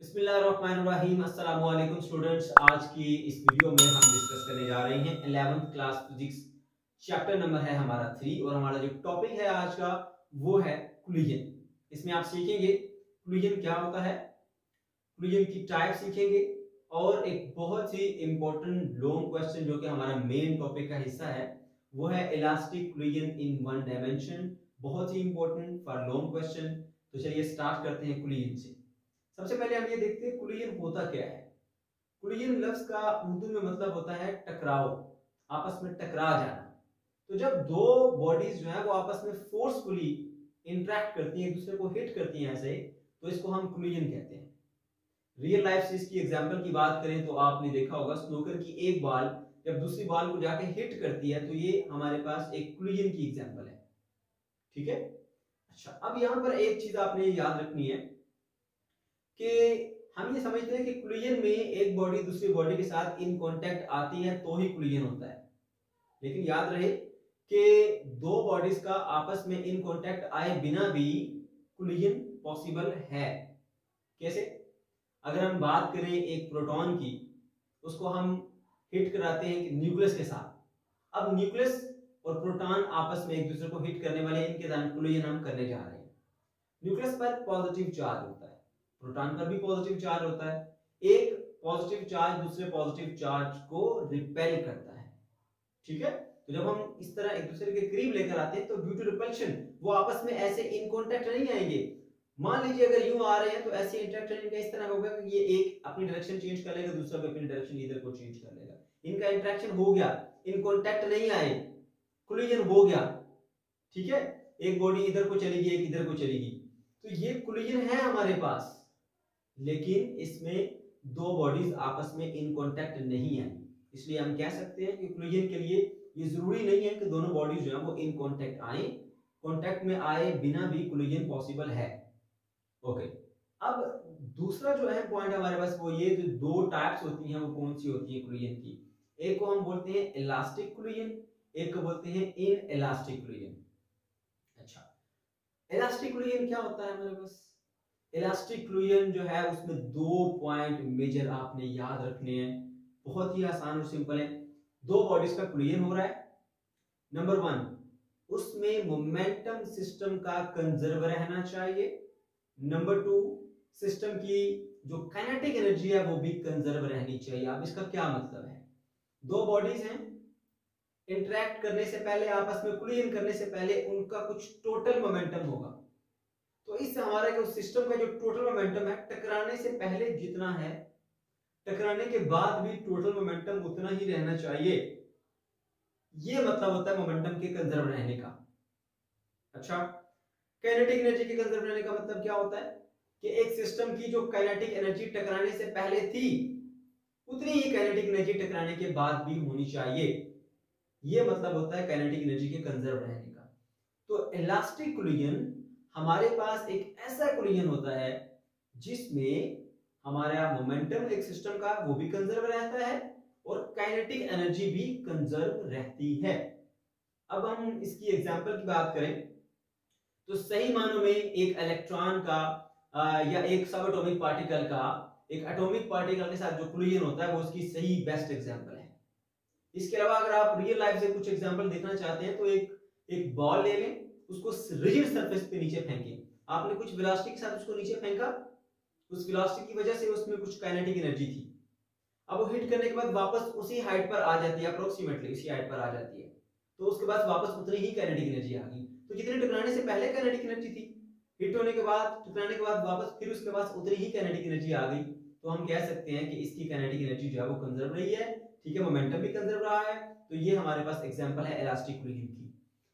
बिस्मिल्लाहिर्रहमानिर्रहीम। अस्सलाम वालेकुम स्टूडेंट्स। आज की इस वीडियो में हम डिस्कस करने जा रहे हैं 11th class physics. Chapter number है हमारा 3 और हमारा जो टॉपिक है आज का वो है कोलिजन। इसमें आप सीखेंगे कोलिजन क्या होता है, कोलिजन की टाइप सीखेंगे और एक बहुत ही इंपॉर्टेंट लॉन्ग क्वेश्चन जो कि हमारा मेन टॉपिक का हिस्सा है वो है elastic collision in one dimension. बहुत ही इंपॉर्टेंट फॉर लॉन्ग क्वेश्चन। तो चलिए स्टार्ट करते हैं कोलिजन से। सबसे पहले हम ये देखते हैं कोलिजन होता क्या है। कोलिजन लफ्ज का उर्दू में मतलब होता है टकराव, आपस में टकरा जाना। तो जब दो बॉडीज जो है वो आपस में फोर्सफुली इंटरेक्ट करती हैं, एक दूसरे को हिट करती हैं ऐसे, तो इसको हम कोलिजन कहते हैं। रियल लाइफ से इसकी एग्जांपल की बात करें तो आपने देखा होगा स्नूकर की एक बॉल जब दूसरी बॉल को जाके हिट करती है तो ये हमारे पास एक कोलिजन की एग्जांपल है। ठीक है। अच्छा, अब यहां पर एक चीज आपने याद रखनी है कि हम ये समझते हैं कि कोलिजन में एक बॉडी दूसरी बॉडी के साथ इन कांटेक्ट आती है तो ही कोलिजन होता है। लेकिन याद रहे कि दो बॉडीज का आपस में इन कांटेक्ट आए बिना भी कोलिजन पॉसिबल है। कैसे? अगर हम बात करें एक प्रोटॉन की, उसको हम हिट कराते हैं न्यूक्लियस के साथ। अब न्यूक्लियस और प्रोटॉन आपस में एक दूसरे को हिट करने वाले इनके साथ कोलिजन हम करने जा रहे हैं। न्यूक्लियस पर पॉजिटिव चार्ज होता है, प्रोटॉन पर भी पॉजिटिव चार्ज होता है। एक पॉजिटिव चार्ज दूसरे पॉजिटिव चार्ज को रिपेल करता है। ठीक है। तो जब हम इस तरह एक दूसरे के करीब लेकर आते हैं तो ड्यू टू रिपल्शन वो आपस में ऐसे इन कांटेक्ट नहीं आएंगे। मान लीजिए अगर यूं आ रहे हैं तो ऐसे इंटरेक्शन इनका इस तरह होगा कि ये एक अपनी डायरेक्शन चेंज कर लेगा, दूसरा भी अपनी डायरेक्शन इधर को चेंज कर लेगा। इनका इंटरेक्शन हो गया, इन कांटेक्ट नहीं आए, कोलिजन हो गया। ठीक है। एक बॉडी इधर को चलेगी, एक इधर को चलेगी, तो ये कोलिजन है हमारे पास। लेकिन इसमें दो बॉडीज आपस में इन कांटेक्ट नहीं है, इसलिए हम कह सकते हैं कि कोलिजन के लिए ये जरूरी नहीं है कि दोनों बॉडीज जो है वो इन कांटेक्ट आए, कांटेक्ट में आए बिना भी कोलिजन पॉसिबल है। ओके। अब दूसरा जो है पॉइंट हमारे पास वो ये जो दो टाइप्स होती हैं वो कौन सी होती है कोलिजन की। एक को हम बोलते हैं इलास्टिक कोलिजन, एक को बोलते हैं इन इलास्टिक कोलिजन। अच्छा, इलास्टिक कोलिजन क्या होता है हमारे पास? इलास्टिक कोलिजन जो है उसमें दो पॉइंट मेजर आपने याद रखने हैं, बहुत ही आसान और सिंपल है। दो बॉडीज का कोलिजन हो रहा है। नंबर वन, उसमें मोमेंटम सिस्टम का कंजर्व रहना चाहिए। नंबर टू, सिस्टम की जो काइनेटिक एनर्जी है वो भी कंजर्व रहनी चाहिए। अब इसका क्या मतलब है? दो बॉडीज हैं, इंटरेक्ट करने से पहले आपस में कोलिजन करने से पहले उनका कुछ टोटल मोमेंटम होगा। तो इससे हमारा जो सिस्टम का जो टोटल मोमेंटम है टकराने से पहले जितना है टकराने के बाद भी टोटल मोमेंटम उतना ही रहना चाहिए। ये मतलब होता है मोमेंटम के कंजर्व रहने का। अच्छा, काइनेटिक एनर्जी के कंजर्व रहने का मतलब क्या होता है कि एक सिस्टम की जो काइनेटिक एनर्जी टकराने से पहले थी उतनी ही काइनेटिक एनर्जी टकराने के बाद भी होनी चाहिए। ये मतलब होता है काइनेटिक एनर्जी के कंजर्व रहने का। तो इलास्टिक कोलिजन हमारे पास एक ऐसा कोलिजन होता है जिसमें हमारा मोमेंटम एक सिस्टम का वो भी कंजर्व रहता है और काइनेटिक एनर्जी भी कंजर्व रहती है। अब हम इसकी एग्जांपल की बात करें तो सही मानों में एक इलेक्ट्रॉन का या एक सब एटॉमिक पार्टिकल का एक एटॉमिक पार्टिकल के साथ जो कोलिजन होता है वो उसकी सही बेस्ट एग्जांपल है। इसके अलावा अगर आप रियल लाइफ से कुछ एग्जांपल देखना चाहते हैं तो एक बॉल ले लें, उसको रिजिड सरफेस पे नीचे फेंकें। आपने कुछ वेलोसिटी के साथ उसको नीचे फेंका, उस वेलोसिटी की वजह से उसमें कुछ काइनेटिक एनर्जी थी। अब वो हिट करने के बाद वापस उसी हाइट पर आ जाती है, अप्रोक्सीमेटली उसी हाइट पर आ जाती है, तो उसके बाद वापस उतनी ही काइनेटिक एनर्जी आ गई। तो जितने टकराने से पहले काइनेटिक एनर्जी थी, हिट होने के बाद टकराने के बाद वापस फिर उसके पास उतनी ही काइनेटिक एनर्जी आ गई। तो हम कह सकते हैं कि इसकी काइनेटिक एनर्जी जो है वो कंजर्व रही है। ठीक है, मोमेंटम भी कंजर्व रहा है। तो ये हमारे पास एग्जांपल है इलास्टिक कोलिजन की।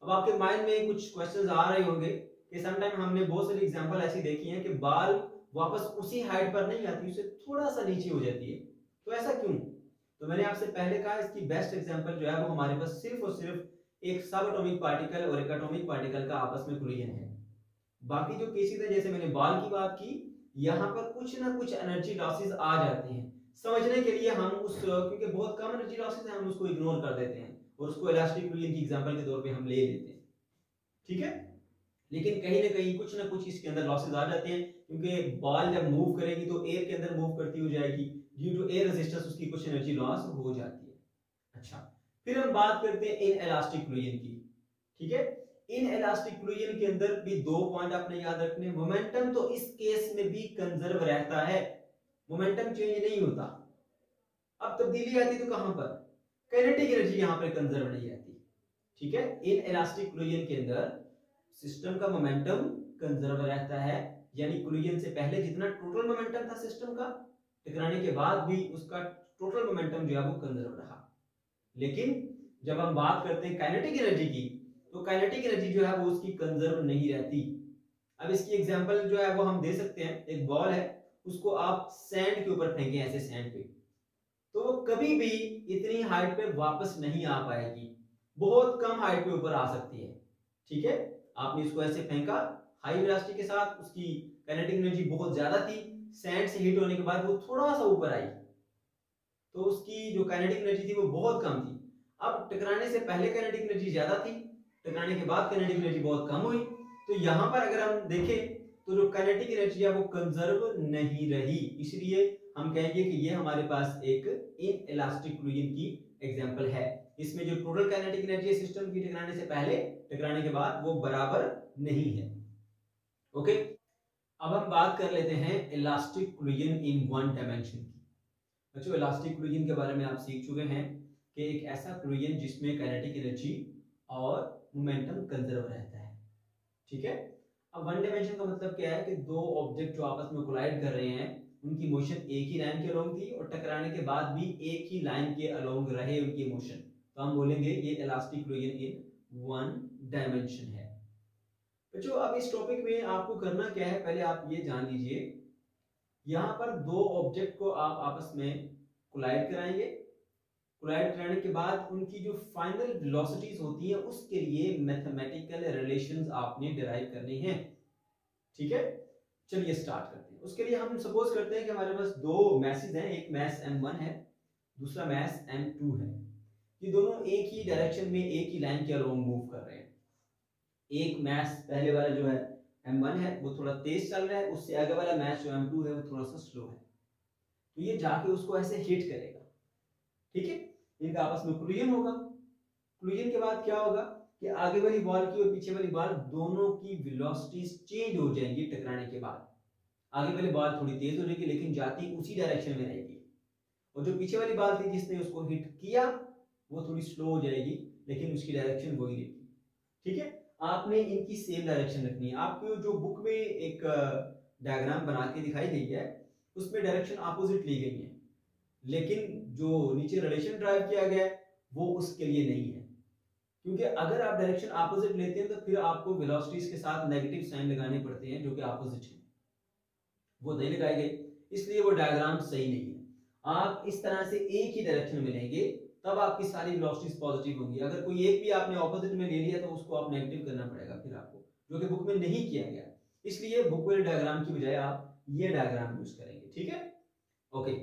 अब आपके माइंड में कुछ क्वेश्चंस आ रहे होंगे कि समटाइम हमने बहुत सारी एग्जांपल ऐसी देखी हैं कि बाल वापस उसी हाइट पर नहीं आती, उससे थोड़ा सा नीचे हो जाती है, तो ऐसा क्यों? तो मैंने आपसे पहले कहा इसकी बेस्ट एग्जांपल जो है वो हमारे पास सिर्फ और सिर्फ एक सब एटॉमिक पार्टिकल और एक एटॉमिक पार्टिकल का आपस में कोलिजन है। बाकी जो केसेस है जैसे मैंने बॉल की बात की, यहाँ पर कुछ ना कुछ एनर्जी लॉसेस आ जाते हैं। समझने के लिए हम उस क्योंकि बहुत कम एनर्जी लॉसेस है हम उसको इग्नोर कर देते हैं और उसको इलास्टिक कोलिजन की एग्जांपल के तौर पे हम ले लेते हैं। ठीक है। लेकिन कहीं ना कहीं कुछ ना कुछ इसके अंदर लॉसेज आ जाते हैं, क्योंकि बॉल जब मूव करेगी तो एयर के अंदर मूव करती हो जाएगी, ड्यू टू एयर रेजिस्टेंस उसकी कुछ एनर्जी लॉस हो जाती है। अच्छा, फिर हम बात करते हैं इन इलास्टिक कोलिजन की। ठीक है, इन इलास्टिक कोलिजन के अंदर भी दो पॉइंट आपने याद रखने। मोमेंटम तो इस केस में भी कंजर्व रहता है, मोमेंटम चेंज नहीं होता। अब तब्दीली आती तो कहां पर, काइनेटिक एनर्जी यहां पर कंजर्व नहीं रहती। ठीक है, इन इलास्टिक कोलिजन के अंदर सिस्टम का मोमेंटम कंजर्व रहता है, यानी कोलिजन से पहले जितना टोटल मोमेंटम था सिस्टम का, टकराने के बाद भी उसका टोटल मोमेंटम जो है वो कंजर्व रहा। लेकिन जब हम बात करते हैं काइनेटिक एनर्जी की, तो काइनेटिक एनर्जी जो है वो उसकी कंजर्व नहीं रहती। अब इसकी एग्जांपल जो है वो हम दे सकते हैं, एक बॉल है, उसको आप सैंड के ऊपर फेंके ऐसे सैंड पे, तो वो कभी भी इतनी हाइट पे वापस नहीं आ पाएगी, बहुत कम हाइट पे ऊपर आ सकती है। ठीक है, आपने इसको ऐसे फेंका हाई वेलोसिटी के साथ, उसकी काइनेटिक एनर्जी बहुत ज्यादा थी, सैंड से हिट होने के बाद वो थोड़ा सा ऊपर आई, तो उसकी जो काइनेटिक एनर्जी थी वो बहुत कम थी। अब टकराने से पहले काइनेटिक एनर्जी ज्यादा थी, टकराने के बाद काइनेटिक एनर्जी बहुत कम हुई। तो यहां पर अगर हम देखें तो जो काइनेटिक एनर्जी है वो कंजर्व नहीं रही, इसलिए हम कहेंगे कि ये हमारे पास एक इन इलास्टिक कोलिजन की एग्जांपल है। इसमें जो टोटल काइनेटिक एनर्जी है सिस्टम की, टकराने से पहले टकराने के बाद वो बराबर नहीं है। ओके, अब हम बात कर लेते हैं elastic collision in one dimension की। बच्चों, इलास्टिक कोलिजन के बारे में आप सीख चुके हैं कि एक ऐसा कोलिजन जिसमें काइनेटिक एनर्जी और मोमेंटम कंजर्व रहता है। ठीक है, अब वन डायमेंशन का मतलब क्या है कि दो ऑब्जेक्ट जो आपस में कोलाइड कर रहे हैं, उनकी मोशन एक ही लाइन के अलोंग थी और टकराने के बाद भी एक ही लाइन के अलोंग रहे उनकी मोशन, तो हम बोलेंगे ये elastic collision in one dimension है। बच्चों, अब इस टॉपिक में आपको करना क्या है, पहले आप ये जान लीजिए, यहाँ पर दो ऑब्जेक्ट को आप आपस में कोलाइड कराएंगे, कोलाइड कराने के बाद उनकी जो फाइनल वेलोसिटीज होती हैं उसके लिए मैथमेटिकल रिलेशंस आपने डिराइव करने हैं। ठीक है, चलिए स्टार्ट करते हैं। उसके लिए हम सपोज करते हैं कि हमारे पास दो मैसेज हैं, एक मैस m1 है, दूसरा मैस m2 है। ये दोनों एक ही डायरेक्शन में एक ही लाइन के अलोंग मूव कर रहे हैं। एक मैस पहले वाला जो है m1 है वो थोड़ा तेज चल रहा है, उससे आगे वाला मैस जो m2 है वो थोड़ा सा स्लो है, तो ये जाके उसको ऐसे हिट करेगा। ठीक है, इनका आपस में कोलिजन होगा। कोलिजन के बाद क्या होगा कि आगे वाली बॉल की और पीछे वाली बॉल दोनों की वेलोसिटीज चेंज हो जाएंगी टकराने के बाद। आगे वाली बॉल थोड़ी तेज हो जाएगी लेकिन जाती उसी डायरेक्शन में रहेगी, और जो पीछे वाली बॉल थी जिसने उसको हिट किया वो थोड़ी स्लो हो जाएगी लेकिन उसकी डायरेक्शन वही रहेगी। ठीक है, आपने इनकी सेम डायरेक्शन रखनी है। आपको जो बुक में एक डायग्राम बना के दिखाई गई है उसमें डायरेक्शन अपोजिट ली गई है, लेकिन जो नीचे रिलेशन ड्राइव किया गया है वो उसके लिए नहीं है, क्योंकि अगर आप डायरेक्शन अपोजिट लेते हैं तो फिर आपको वेलोसिटीज के साथ नेगेटिव साइन लगाने पड़ते हैं जो कि अपोजिट है, वो नहीं लगाए गए, इसलिए वो डायग्राम सही नहीं है। आप इस तरह से एक ही डायरेक्शन में लेंगे तब आपकी सारी वेलोसिटीज पॉजिटिव होंगी। अगर कोई एक भी आपने ऑपोजिट में ले लिया तो उसको आप नेगेटिव करना पड़ेगा फिर आपको, जो कि बुक में नहीं किया गया, इसलिए बुक वाले डायग्राम की बजाय आप ये डायग्राम यूज करेंगे। ठीक है, ओके।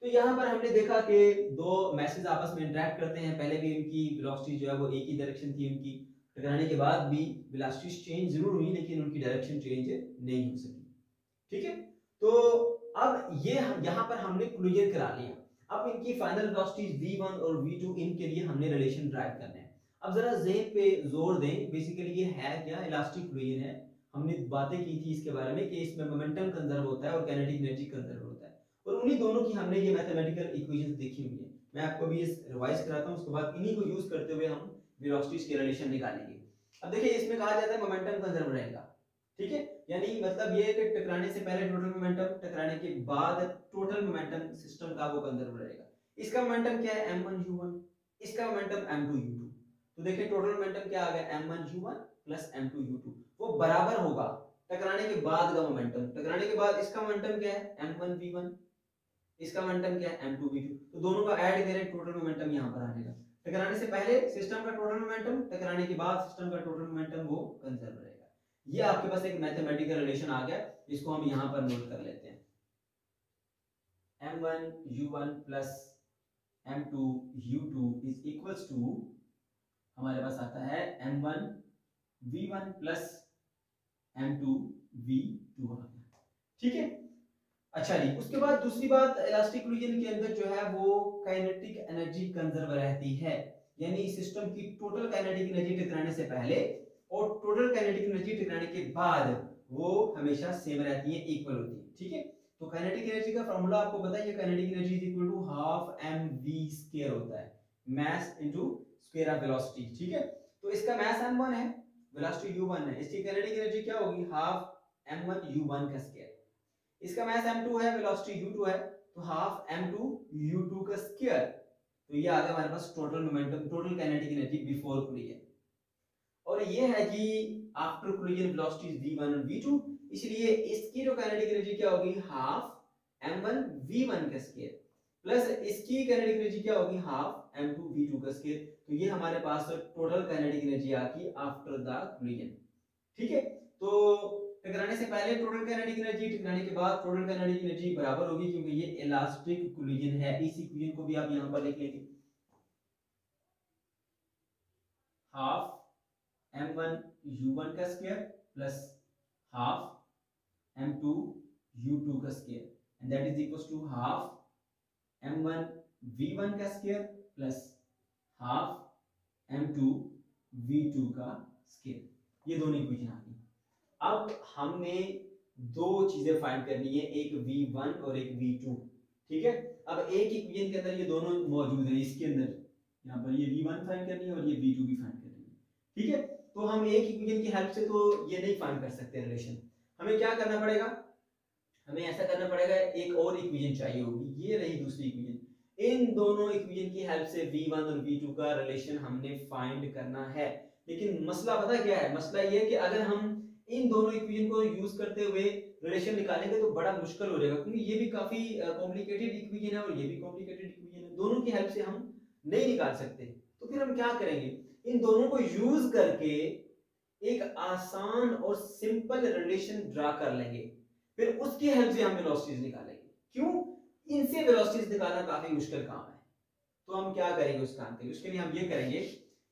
तो यहाँ पर हमने देखा कि दो मैसेज आपस में इंटरेक्ट करते हैं, पहले भी इनकी वेलोसिटी जो है वो एक ही डायरेक्शन थी उनकी, टकराने के बाद भी वेलोसिटी चेंज जरूर हुई लेकिन उनकी डायरेक्शन चेंज नहीं हो सकी। ठीक है, तो अब ये यहाँ पर हमने कोलिजन करा लिया। अब इनकी फाइनल वेलोसिटीज v1 और v2 इनके लिए हमने रिलेशन ड्राइव करना है। अब जरा ज़हन पे जोर दें, बेसिकली ये है क्या, इलास्टिक कोलिजन है। हमने बातें की थी इसके बारे में कि इसमें मोमेंटम कंजर्व होता है और काइनेटिक एनर्जी कंजर्व होता है, और उन्हीं दोनों की हमने ये मैथमेटिकल इक्वेशंस देखी हुई है। मैं आपको अभी इस रिवाइज कराता हूं, उसके बाद इन्हीं को यूज करते हुए हम वेलोसिटीज के रिलेशन निकालेंगे। अब देखिए, इसमें कहा जाता है मोमेंटम कंजर्व रहेगा। ठीक है, यानी मतलब ये है कि टकराने से पहले टोटल मोमेंटम, टकराने के बाद टोटल मोमेंटम सिस्टम का वो कंजर्व रहेगा। इसका मोमेंटम क्या है, m1u1, इसका मोमेंटम m2u2। तो देखिए टोटल मोमेंटम क्या आ गया, m1u1 प्लस m2u2, वो बराबर होगा टकराने के बाद का मोमेंटम। टकराने के बाद इसका मोमेंटम क्या है, m1v1, इसका मोमेंटम क्या है, m2v2, तो दोनों का ऐड करें, टोटल मोमेंटम यहां पर आ जाएगा। टकराने से पहले सिस्टम का टोटल मोमेंटम, टकराने के बाद सिस्टम का टोटल मोमेंटम वो कंजर्व रहेगा। ये आपके पास एक मैथमेटिकल रिलेशन आ गया, इसको हम यहां पर नोट कर लेते हैं। m1u1 plus m2u2 is equals to, हमारे पास आता है m1 v1 plus m2 v2 आ गया। ठीक है, अच्छा जी। उसके बाद दूसरी बात, इलास्टिक कोलिजन के अंदर जो है वो काइनेटिक एनर्जी कंजर्व रहती है, यानी सिस्टम की टोटल काइनेटिक एनर्जी टकराने से पहले और टोटल काइनेटिक एनर्जी टकराने के बाद वो हमेशा सेम रहती है, इक्वल होती है। ठीक है, तो काइनेटिक एनर्जी का फार्मूला आपको पता है, kinetic energy is equal to half mv square होता है, mass into square of velocity. ठीक है, तो इसका मास m1 है, वेलोसिटी u1 है, इसकी काइनेटिक एनर्जी क्या होगी, हाफ m1 u1 का स्क्वायर। इसका मास m2 है, वेलोसिटी u2 है, तो हाफ m2 u2 का स्क्वायर। तो ये आ गया हमारे पास total momentum, total kinetic energy before collision. और ये है कि आफ्टर कोलिजन वेलोसिटीज v1 और v2, इसलिए इसकी जो काइनेटिक एनर्जी क्या होगी, हाफ m1 v1 का स्क्वायर प्लस इसकी काइनेटिक एनर्जी क्या होगी, हाफ m2 v2 का स्क्वायर। तो ये हमारे पास टोटल काइनेटिक एनर्जी आ गई आफ्टर द कोलिजन। ठीक है, तो टकराने से पहले टोटल काइनेटिक एनर्जी, टकराने के बाद टोटल काइनेटिक एनर्जी बराबर होगी, क्योंकि ये इलास्टिक कोलिजन है। इस इक्वेशन को भी आप यहां पर लिख लेंगे, हाफ m1 u1 का square plus half m2 u2 का square, and that is equals to half m1 v1 का square plus half m2 v2 का स्क्वायर। ये दोनों इक्वेशन आ गई। अब हमने दो चीजें फाइंड करनी है, एक v1 और एक v2। ठीक है, अब एक इक्वेशन के अंदर ये दोनों मौजूद है, इसके अंदर यहाँ पर ये v1 फाइंड करनी है और ये v2 भी फाइंड करनी है। ठीक है, तो हम एक इक्वेशन की हेल्प से तो ये नहीं फाइंड कर सकते रिलेशन, हमें क्या करना पड़ेगा, हमें ऐसा करना पड़ेगा, एक और इक्वेशन चाहिए होगी, ये रही दूसरी इक्वेशन। इन दोनों इक्वेशन की हेल्प से v1 और v2 का रिलेशन हमने फाइंड करना है। लेकिन मसला पता क्या है, मसला ये है कि अगर हम इन दोनों इक्वेशन को यूज करते हुए रिलेशन निकालेंगे तो बड़ा मुश्किल हो जाएगा, क्योंकि ये भी काफी कॉम्प्लिकेटेड इक्वेशन है और ये भी कॉम्प्लिकेटेड इक्वेशन है, दोनों की हेल्प से हम नहीं निकाल सकते। तो फिर हम क्या करेंगे, इन दोनों को यूज करके एक आसान और सिंपल रिलेशन ड्रा कर लेंगे, फिर उसकी हेल्प से हम वेलोसिटीज निकालेंगे। क्यों, इनसे वेलोसिटीज निकालना काफी मुश्किल काम है। तो हम क्या करेंगे उस काम के लिए, उसके लिए हम ये करेंगे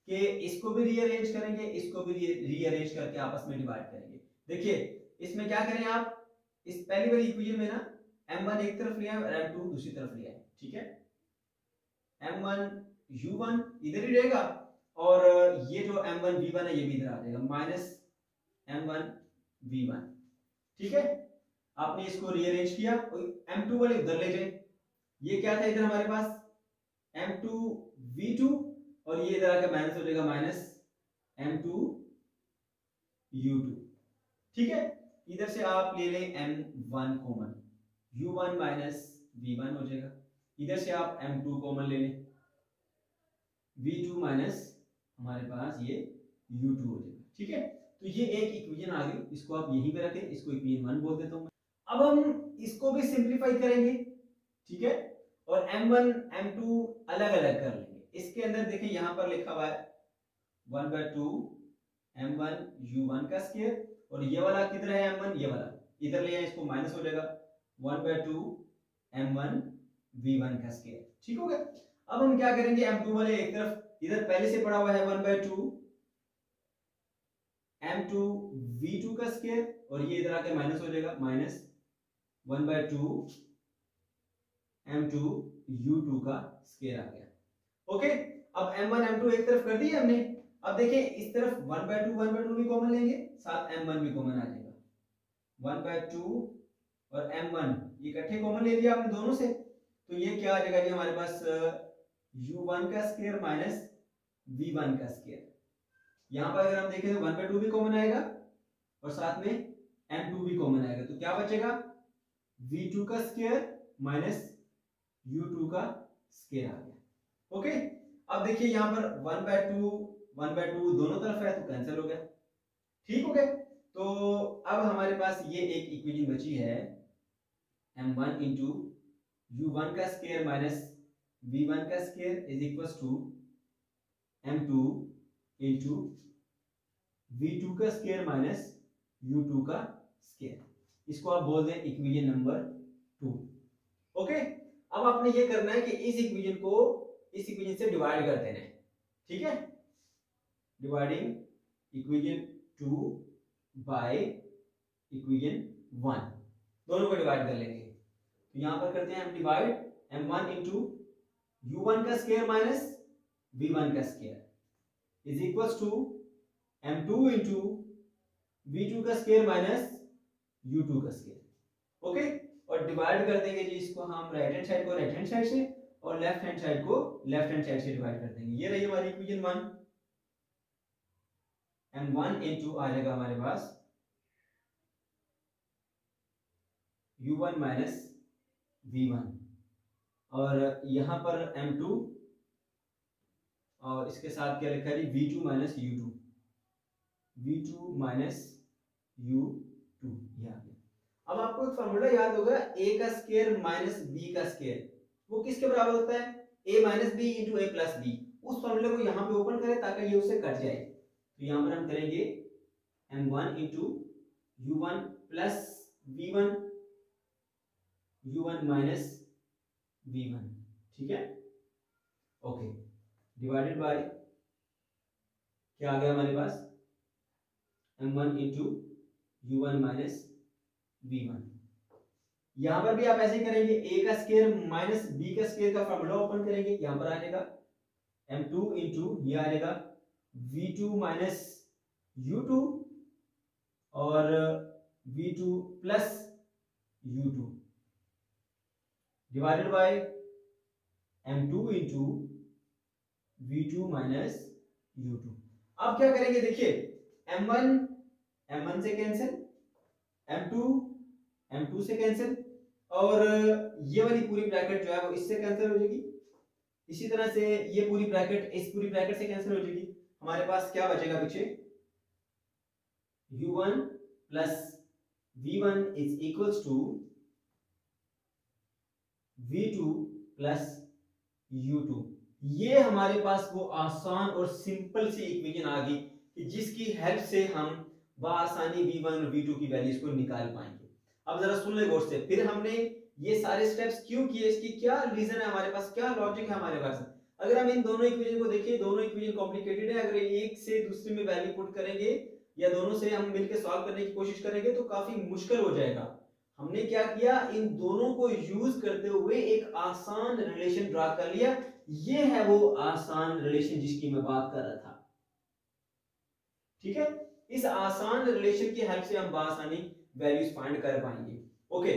कि इसको भी रीअरेंज करेंगे, इसको भी रीअरेंज करके आपस में डिवाइड करेंगे। देखिए इसमें क्या करें आप, इस पहली वाली इक्वेशन में ना m1 एक तरफ लिया है और m2 दूसरी तरफ लिया है। ठीक है, m1 u1 इधर ही रहेगा और ये जो m1 v1 है ये भी इधर आ जाएगा, माइनस m1 v1। ठीक है, आपने इसको रीअरेंज किया, m2 वाले उधर ले जाए, ये क्या था इधर हमारे पास m2 v2 और ये इधर आकर माइनस हो जाएगा, माइनस m2 u2। ठीक है, इधर से आप ले लें m1 common, u1 minus v1 हो जाएगा, इधर से आप m2 कॉमन ले लें, v2 माइनस हमारे पास ये u2 हो जाएगा। ठीक है, तो ये एक इक्वेशन आ गई, इसको आप यहीं पे रखें, इसको इक्वेशन 1 बोल देता हूं। अब हम इसको भी सिंपलीफाई करेंगे। ठीक है, और m1 m2 अलग अलग कर लेंगे। इसके अंदर देखें यहां पर लिखा हुआ है 1/2 m1 u1 का स्क्वायर, और ये वाला किधर है m1, ये वाला इधर ले आए, इसको माइनस हो जाएगा 1/2 m1 v1 का स्क्वायर। ठीक हो गया। अब हम क्या करेंगे, m2 वाले एक तरफ, इधर पहले से पड़ा हुआ है 1/2 m2 v2 का स्क्वायर, और ये इधर आके माइनस हो जाएगा, माइनस 1/2 m2 u2 का स्क्वायर आ गया। ओके, अब m1 m2 एक तरफ कर दिया हमने। अब देखिए इस तरफ 1/2 भी कॉमन लेंगे, साथ m1 भी कॉमन आ जाएगा, 1/2 और m1 ये इकट्ठे कॉमन ले लिया आपने दोनों से, तो ये क्या आ जाएगा जी हमारे पास u1 का स्क्वायर माइनस v1 का स्क्वायर। यहां पर अगर हम देखें तो 1/2 भी कॉमन आएगा और साथ में m2 भी कॉमन आएगा, तो क्या बचेगा v2 का स्क्वायर माइनस u2 का स्क्वायर आ गया। ओके, अब देखिए यहां पर 1/2 दोनों तरफ है तो कैंसिल हो गया। ठीक हो गया, तो अब हमारे पास ये एक इक्वेशन बची है m1 इंटू u1 का स्क्वायर माइनस v1 का square is equal to m2 into v2 का स्क्वायर माइनस u2 का स्क्वायर। इसको आप बोल दें इक्वेशन नंबर 2। ओके, अब आपने ये करना है कि इस इक्वेशन को से डिवाइड कर देना है। ठीक है, डिवाइडिंग इक्वेशन 2 बाय इक्वेशन 1, दोनों को डिवाइड कर लेंगे। तो यहां पर करते हैं हम डिवाइड, m1 इंटू u1 का स्क्वायर माइनस v1 का square is equals to m2 into v2 का स्क्वायर माइनस u2 का स्क्वायर। ओके, और डिवाइड कर देंगे जी इसको हम राइट हैंड साइड को राइट हैंड साइड से और लेफ्ट हैंड साइड को लेफ्ट हैंड साइड से डिवाइड कर देंगे। ये रही हमारी इक्वेशन 1। m1 इंटू आ जाएगा हमारे पास u1 माइनस v1 और यहां पर m2 और इसके साथ क्या लिखा है जी v2 minus u2, v2 minus u2 ये आ गया। अब आपको एक फॉर्मूला याद होगा a का स्क्वायर माइनस b का स्क्वायर, वो किसके बराबर होता है a minus B into A plus B. उस फॉर्मूले को यहाँ पे ओपन करें ताकि ये उससे कट जाए। तो यहाँ पर हम करेंगे m1 into u1 plus v1 u1 minus v1, ठीक है। ओके, डिवाइडेड बाय क्या आ गया हमारे पास m1 into u1 minus v1। यहां पर भी आप ऐसे करेंगे, a का स्क्वायर माइनस b का स्क्वायर का फॉर्मूला ओपन करेंगे, यहां पर आ जाएगा m2 इंटू ये आ जाएगा v2 माइनस u2 और v2 plus u2 divided by m2 into v2 minus u2। अब क्या करेंगे देखिए, m1 से कैंसिल, m2 से कैंसिल और ये वाली पूरी ब्रैकेट जो है वो इससे कैंसिल हो जाएगी। इसी तरह से ये पूरी ब्रैकेट इस पूरी ब्रैकेट से कैंसिल हो जाएगी। हमारे पास क्या बचेगा पीछे u1 plus v1 is equals to v2 plus u2। ये हमारे पास वो आसान और सिंपल सी इक्वेशन आ गई कि जिसकी हेल्प से हम बआसानी v1 और v2 की वैल्यूज को निकाल पाएंगे। अब जरा सुन ले गौर से, फिर हमने ये सारे स्टेप्स क्यों किए, इसकी क्या रीजन है हमारे पास, क्या लॉजिक है हमारे पास। अगर हम इन दोनों इक्वेशन को देखें, दोनों इक्वेशन कॉम्प्लिकेटेड है, अगर एक से दूसरे में वैल्यू पुट करेंगे या दोनों से हम मिलकर सॉल्व करने की कोशिश करेंगे तो काफी मुश्किल हो जाएगा। हमने क्या किया, इन दोनों को यूज करते हुए एक आसान रिलेशन ड्रा कर लिया। ये है वो आसान रिलेशन जिसकी मैं बात कर रहा था, ठीक है। इस आसान रिलेशन की हेल्प से हम बआसानी वैल्यूज फाइंड कर पाएंगे। ओके,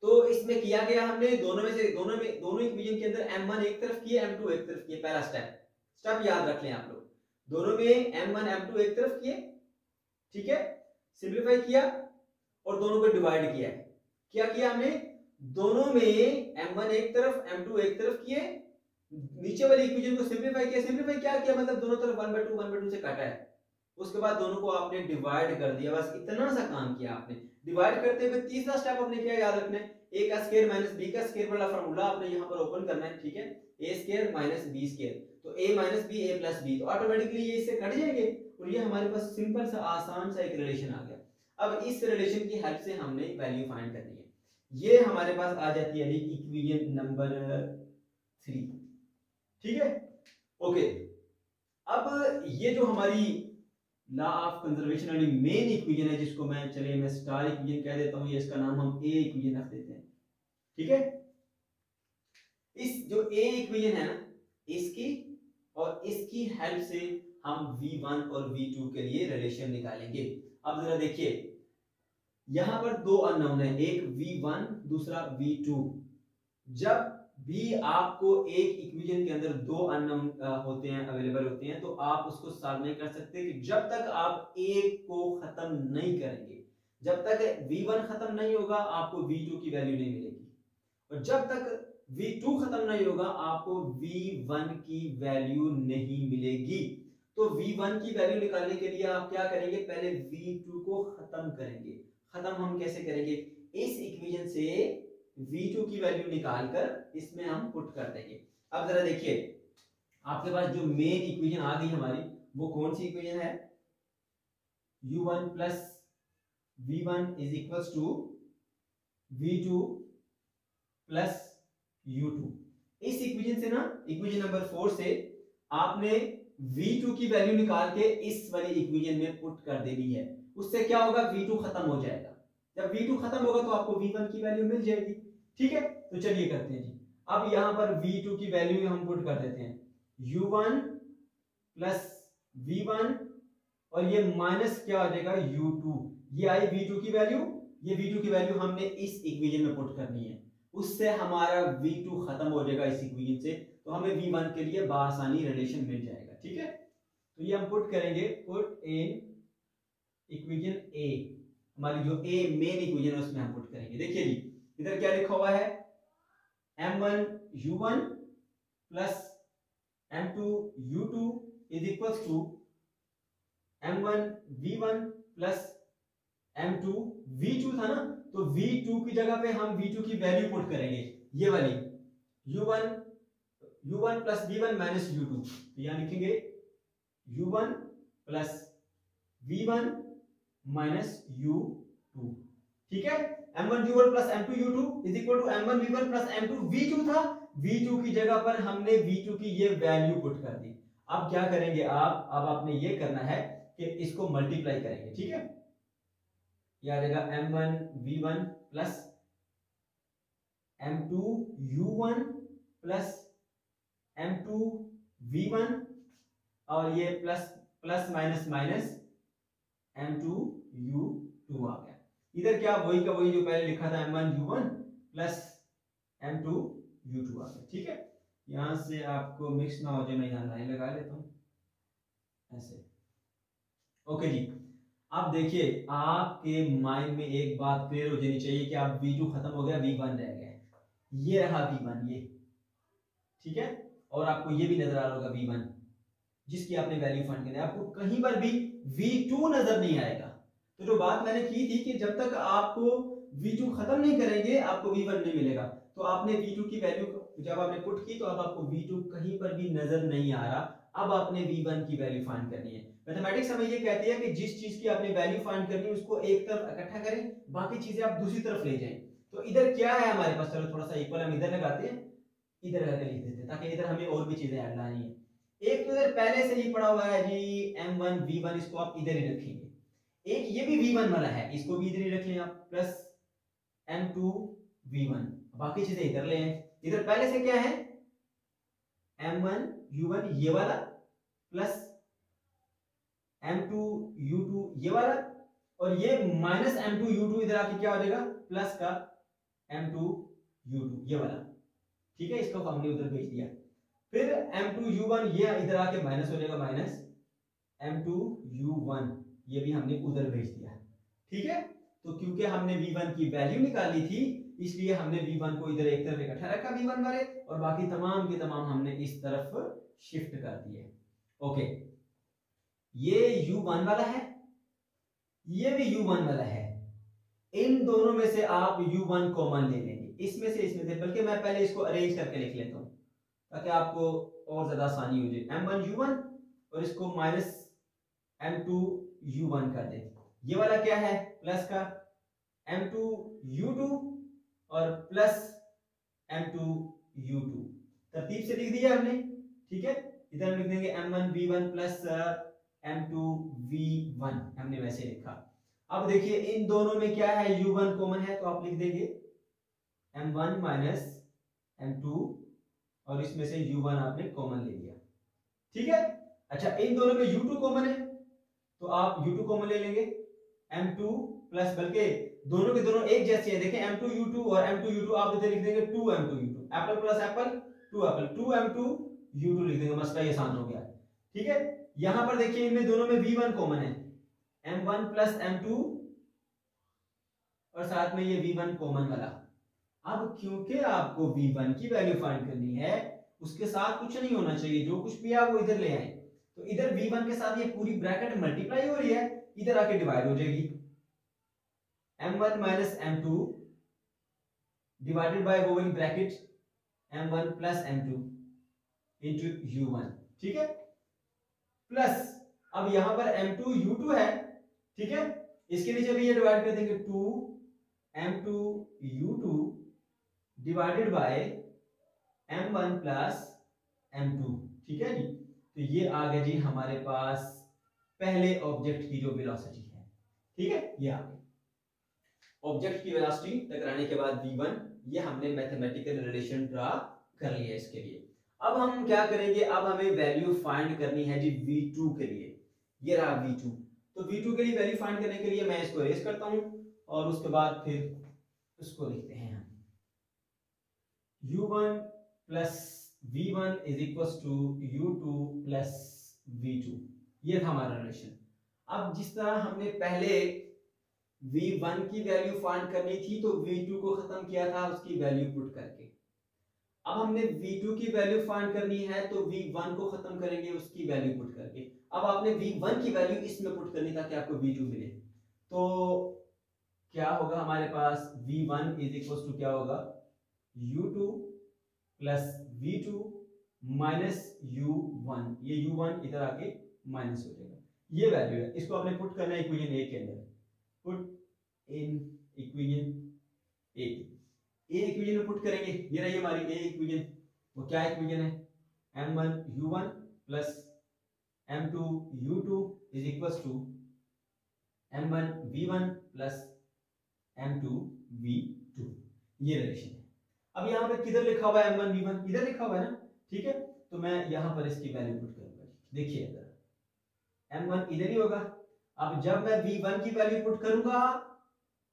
तो इसमें किया गया हमने दोनों इक्वेशन के अंदर m1 एक तरफ किए m2 एक तरफ किए। पहला स्टेप याद रख लें आप लोग, दोनों में m1 m2 एक तरफ किए, ठीक है, सिंपलीफाई किया और दोनों को डिवाइड किया। क्या किया हमने, दोनों में m1 एक तरफ m2 एक तरफ किए, नीचे वाली इक्वेशन को सिंपलीफाई किया। सिंपलीफाई क्या किया, मतलब दोनों तरफ 1/2 से काटा है, उसके बाद दोनों को आपने डिवाइड कर दिया, बस इतना सा काम किया आपने। डिवाइड करते हुए तीसरा स्टेप आपने क्या याद रखना है, a का स्क्वायर माइनस b का स्क्वायर वाला फार्मूला आपने यहां पर ओपन करना है, ठीक है। a square minus b square, तो a minus b a plus b, तो ऑटोमेटिकली ये इससे कट जाएंगे और ये हमारे पास सिंपल सा आसान सा एक रिलेशन आ गया। अब इस रिलेशन की हेल्प से हमने वैल्यू फाइंड करनी है। ये हमारे पास आ जाती है इक्वेशन नंबर 3, ठीक है। ओके, अब ये जो हमारी लॉ ऑफ कंजर्वेशन वाली मेन इक्वेशन है, जिसको मैं स्टार इक्वेशन कह देता हूं, ये इसका नाम हम ए इक्वेशन रख देते हैं, ठीक है। इस जो ए इक्वेशन है ना, इसकी और इसकी हेल्प से हम v1 और v2 के लिए रिलेशन निकालेंगे। अब जरा देखिए, यहां पर दो अननोन है, एक v1 दूसरा v2। जब भी आपको एक इक्वेशन के अंदर दो अननोन होते हैं, अवेलेबल होते हैं, तो आप उसको सॉल्व नहीं कर सकते कि जब तक आप एक को खत्म नहीं करेंगे। जब तक v1 खत्म नहीं होगा आपको v2 की वैल्यू नहीं मिलेगी, और जब तक v2 खत्म नहीं होगा आपको v1 की वैल्यू नहीं मिलेगी। तो v1 की वैल्यू निकालने के लिए आप क्या करेंगे, पहले v2 को खत्म करेंगे। खत्म हम कैसे करेंगे, इस इक्वेशन से v2 की वैल्यू निकालकर इसमें हम पुट कर देंगे। अब जरा देखिए, आपके पास जो मेन इक्वेशन आ गई हमारी, वो कौन सी इक्वेशन है, u1 plus v1 is equals to v2 plus u2। इस इक्वेशन से ना, इक्वेशन नंबर 4 से आपने V2 की वैल्यू निकाल के इस वाली इक्वेशन में पुट कर देनी है। उससे क्या होगा, V2 खत्म हो जाएगा। जब V2 खत्म होगा तो आपको V1 की वैल्यू मिल जाएगी। ठीक है, तो चलिए करते हैं जी। अब यहां पर V2 की वैल्यू हम पुट कर देते हैं, U1 प्लस V1 और ये माइनस क्या हो जाएगा U2। ये आई V2 की वैल्यू, ये V2 की वैल्यू हमने इस इक्वेशन में पुट करनी है, उससे हमारा V2 खत्म हो जाएगा इस इक्वेशन से, तो हमें V1 के लिए बआसानी रिलेशन मिल जाएगा। ठीक है, तो ये हम पुट करेंगे, पुट इन इक्वेशन A, हमारी जो A मेन इक्वेशन है उसमें हम पुट करेंगे। देखिए जी, इधर क्या लिखा हुआ है, M1 U1 plus M2 U2 is equal to M1 V1 plus M2 V2 था ना, तो V2 की जगह पे हम V2 की वैल्यू पुट करेंगे, ये वाली U1 plus V1 minus U2, तो यहां लिखेंगे U1 plus V1 minus U2। ठीक है, M1 U1 plus M2 U2 is equal to M1 V1 plus M2 V2 था, V2 की जगह पर हमने V2 की ये वैल्यू पुट कर दी। अब क्या करेंगे आप, अब आपने ये करना है कि इसको मल्टीप्लाई करेंगे। ठीक है, यह आ जाएगा M1 V1 plus M2 U1 plus M2 V1 और ये plus plus minus minus M2 U2 आ गया। इधर क्या वही का वही जो पहले लिखा था, M1 U1 plus M2 U2 आ गया। ठीक है, यहां से आपको मिक्स ना हो जाए, मैं यहां लाइन लगा लेता हूं ऐसे। ओके जी, अब देखिए आपके माइंड में एक बात क्लियर हो जानी चाहिए कि आप V2 खत्म हो गया, V1 रह गया, ये रहा V1 ये। ठीक है, और आपको ये भी नजर आ रहा होगा V1 जिसकी आपने वैल्यू फाइंड करनी है, आपको कहीं पर भी V2 नजर नहीं आएगा। तो जो बात मैंने की थी कि जब तक आपको V2 खत्म नहीं करेंगे आपको V1 नहीं मिलेगा, तो आपने V2 की वैल्यू जब आपने पुट की तो अब आपको V2 कहीं पर भी नजर नहीं आ रहा। अब आपने V1 की वैल्यू फाइंड करनी है। मैथमेटिक्स हमें ये कहती है कि जिस चीज की आपने वैल्यू फाइंड करनी है उसको एक तरफ इकट्ठा करें, बाकी चीजें आप दूसरी तरफ ले जाएं। तो इधर क्या है हमारे पास, चलो थोड़ा सा इक्वल हम इधर लगाते हैं, इधर करके लिख देते हैं ताकि इधर हमें और भी चीजें ऐड लानी है। एक तो इधर पहले से ही पड़ा हुआ है जी M1 V1, इसको आप इधर ही रखेंगे। एक ये भी V1 वाला है, इसको भी इधर ही रख लें आप, प्लस M2 V1, बाकी चीजें इधर ले आए। इधर पहले से क्या है, M1 U1 ये वाला प्लस M2 U2 ये वाला, और ये माइनस M2 U2 इधर आके क्या हो जाएगा, प्लस का M2 U2 ये वाला। ठीक है, इसको हमने उधर भेज दिया। फिर M2 U1 ये इधर आके माइनस हो जाएगा, माइनस M2 U1 ये भी हमने उधर भेज दिया। ठीक है, तो क्योंकि हमने V1 की वैल्यू निकाली थी इसलिए हमने V1 को इधर एक तरफ इकट्ठा रखा V1 वाले, और बाकी तमाम के तमाम हमने इस तरफ शिफ्ट कर दिए। ओके, ये U1 वाला है, ये भी U1 वाला है, इन दोनों में से आप U1 कॉमन ले लेंगे, इसमें से, बल्कि मैं पहले इसको अरेंज करके लिख लेता हूं ताकि आपको और ज्यादा आसानी हो जाए। M1 U1 और इसको माइनस M2 U1 कर दे, ये वाला क्या है, प्लस का M2 U2 और प्लस M2 U2, तरतीब से लिख दिया हमने। ठीक है, इधर लिख देंगे M1 V1 plus M2 V1, हमने वैसे लिखा। अब देखिए इन दोनों में क्या है, U1 कॉमन है, तो आप लिख देंगे M1 माइनस M2 और इसमें से U1 आपने कॉमन ले लिया। ठीक है, अच्छा इन दोनों में U2 कॉमन है तो आप U2 कॉमन ले लेंगे, M2 प्लस, बल्कि दोनों के दोनों एक जैसे हैं, देखें M2 U2 और M2 U2 आप इधर लिख देंगे 2 M2 U2, Apple plus Apple 2 Apple, 2 M2 U2 लिख देंगे, मसला ये आसान हो गया। ठीक है, यहां पर देखिए इनमें दोनों में V1 कॉमन है, M1 प्लस M2 और साथ में ये V1 कॉमन वाला। अब क्योंकि आपको V1 की वैल्यू फाइंड करनी है उसके साथ कुछ नहीं होना चाहिए, जो कुछ भी है वो इधर ले आए, तो इधर V1 के साथ ये पूरी ब्रैकेट मल्टीप्लाई हो रही है, इधर आके डिवाइड हो जाएगी, M1 minus M2 divided by वो वाली bracket M1 plus M2 into U1। ठीक है, प्लस अब यहां पर M2 U2 है, ठीक है, इसके नीचे भी ये डिवाइड कर देंगे 2 M2 U2 divided by M1 plus M2। ठीक है जी, तो ये आ गया जी हमारे पास पहले ऑब्जेक्ट की जो वेलोसिटी है, ठीक है, ये आ गई ऑब्जेक्ट की वेलोसिटी टकराने के बाद v1, ये हमने मैथमेटिकल रिलेशन ड्रा कर लिया इसके लिए। अब हम क्या करेंगे, अब हमें वैल्यू फाइंड करनी है जी v2 के लिए, ये रहा v2। तो v2 के लिए वैल्यू फाइंड करने के लिए मैं इसको इरेज करता हूं और उसके बाद फिर इसको लिखते हैं हम u1 plus v1 is equal to u2 plus v2, ये था हमारा रिलेशन। अब जिस तरह हमने पहले v1 की वैल्यू फाइंड करनी थी तो v2 को खत्म किया था उसकी वैल्यू पुट करके, अब हमने v2 की वैल्यू फाइंड करनी है तो v1 को खत्म करेंगे उसकी वैल्यू पुट करके। अब आपने v1 की वैल्यू इसमें पुट करनी ताकि आपको v2 मिले, तो क्या होगा हमारे पास v1 इज इक्वल टू क्या होगा u2 plus v2 minus u1, ये u1 इधर आके माइनस हो जाएगा, ये वैल्यू है, इसको आपने पुट करना है इक्वेशन ए के अंदर, put in equation A, A equation में पुट करेंगे, ये रही हमारी ए इक्वेशन, वो क्या इक्वेशन है m1 u1 plus m2 u2 is equal to m1 v1 plus m2 v2, ये रिलेशन है। अब यहाँ पे किधर लिखा हुआ है m1 v1, इधर लिखा हुआ है ना, ठीक है, तो मैं यहाँ पर इसकी वैल्यू पुट करूंगा, देखिए इधर m1 इधर ही होगा। अब जब मैं v1 की वैल्यू पुट करूंगा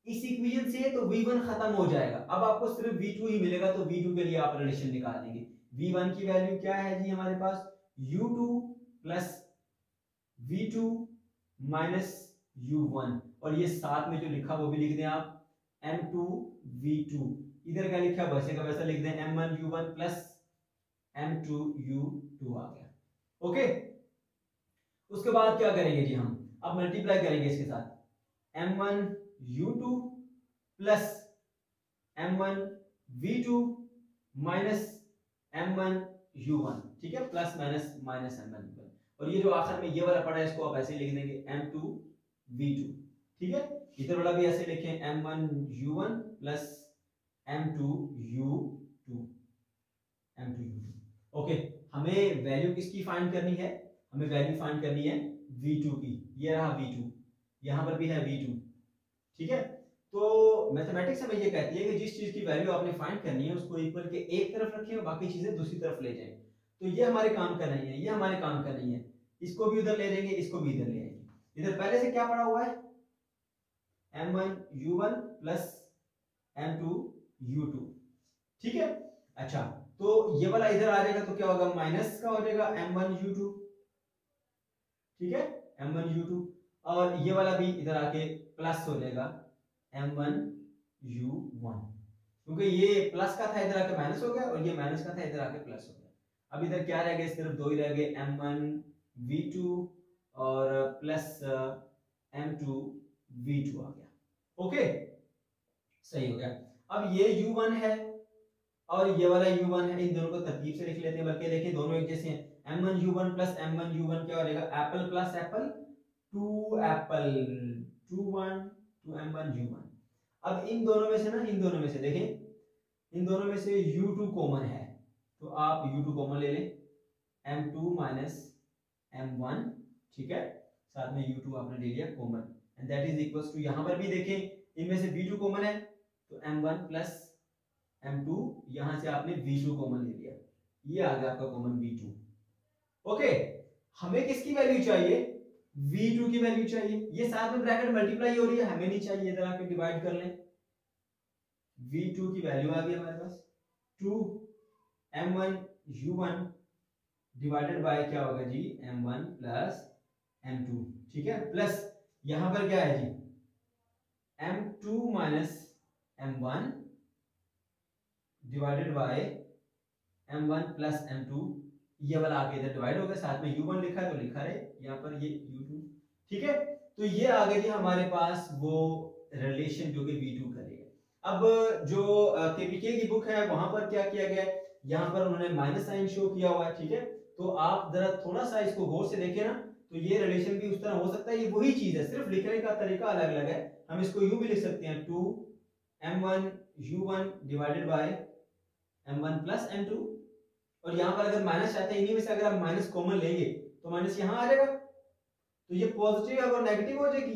इस इक्वेशन से तो v1 खत्म हो जाएगा, अब आपको सिर्फ v2 ही मिलेगा, तो v2 के लिए आप रिलेशन निकाल देंगे। v1 की वैल्यू क्या है जी हमारे पास u2 plus v2 minus u1, और ये साथ में जो लिखा वो भी लिख दें आप m2 v2, इधर क्या लिखा वैसे का वैसा लिख दें m1 u1 plus m2 u2 आ गया, ओके। उसके बाद क्या करेंगे जी हम, अब मल्टीप्लाई करेंगे इसके साथ m1 u2 plus m1 v2 minus m1 u1, ठीक है, plus minus minus m1 u1, और ये जो आखिर में ये वाला पड़ा है इसको आप ऐसे लिख देंगे m2 v2, ठीक है, इधर वाला भी ऐसे लिखें m1 u1 plus m2 u2, okay. हमें वैल्यू किसकी फाइंड करनी है, हमें वैल्यू फाइंड करनी है v2 की, ये रहा v2, यहां पर भी है v2, ठीक है। तो मैथमेटिक्स हमें ये कहती है कि जिस चीज की वैल्यू आपने फाइंड करनी है उसको इक्वल के एक तरफ रखें और बाकी चीजें दूसरी तरफ ले जाएं, तो ये हमारे काम का नहीं है, ये हमारे काम का नहीं है, इसको भी उधर ले जाएंगे, इसको भी इधर ले आएंगे। इधर पहले से क्या पड़ा हुआ है m1 u1 plus m2 u2, ठीक है। अच्छा, तो ये वाला इधर आ जाएगा तो क्या होगा माइनस का हो जाएगा m1 u2, ठीक है, m1 u2, और ये वाला भी इधर आके प्लस हो जाएगा m1 u1, क्योंकि ये प्लस का था इधर आके माइनस हो गया और ये माइनस का था इधर आके प्लस हो गया। अब इधर क्या रह गया, सिर्फ दो ही रह गए m1 v2 और प्लस m2 v2 आ गया, ओके, सही हो गया। अब ये u1 है और ये वाला u1 है, इन दोनों को तरतीब से लिख लेते हैं, बल्कि देखिए दोनों एक जैसे हैं, m1 u1 plus m1 u1 क्या हो जाएगा Apple plus Apple, 2 Apple 2 1 2 m1 u1। अब इन दोनों में से ना, इन दोनों में से देखें, इन दोनों में से u2 कॉमन है तो आप u2 कॉमन ले लें, m2 माइनस m1, ठीक है, साथ में u2 आपने ले लिया common, and that is equals to, यहां पर भी देखें इनमें से v2 कॉमन है तो m1 प्लस m2, यहां से आपने v2 कॉमन ले लिया, ये आ गया आपका कॉमन v2, ओके। हमें किसकी वैल्यू चाहिए, v2 की वैल्यू चाहिए, ये साथ में ब्रैकेट मल्टीप्लाई हो रही है, हमें नहीं चाहिए, इधर आके डिवाइड कर लें, v2 की वैल्यू आ गई हमारे पास 2 m1 u1 डिवाइडेड बाय क्या होगा जी m1 प्लस m2, ठीक है, प्लस यहां पर क्या है जी m2 minus m1 divided by m1 plus m2, ये वाला आगे इधर डिवाइड हो गया, साथ में u1 लिखा है तो लिखा रहे यहाँ पर ये u2, ठीक है। तो ये आ गई हमारे पास वो रिलेशन जो कि v2 करेगा। अब जो केपीके की बुक है वहां पर क्या किया गया है, यहाँ पर उन्होंने माइनस साइन शो किया हुआ है, ठीक है, तो आप जरा थोड़ा सा इसको गौर से देखें ना, तो ये रिलेशन भी उस तरह हो सकता है, ये वही चीज है, सिर्फ लिखने का तरीका अलग अलग है। हम इसको यूं भी लिख सकते हैं 2 m1 u1 divided by m1 plus m2, और यहाँ पर अगर माइनस चाहते हैं, इन्हीं में से अगर आप माइनस कॉमन लेंगे तो माइनस यहाँ आ जाएगा, तो ये पॉजिटिव है वो नेगेटिव हो जाएगी,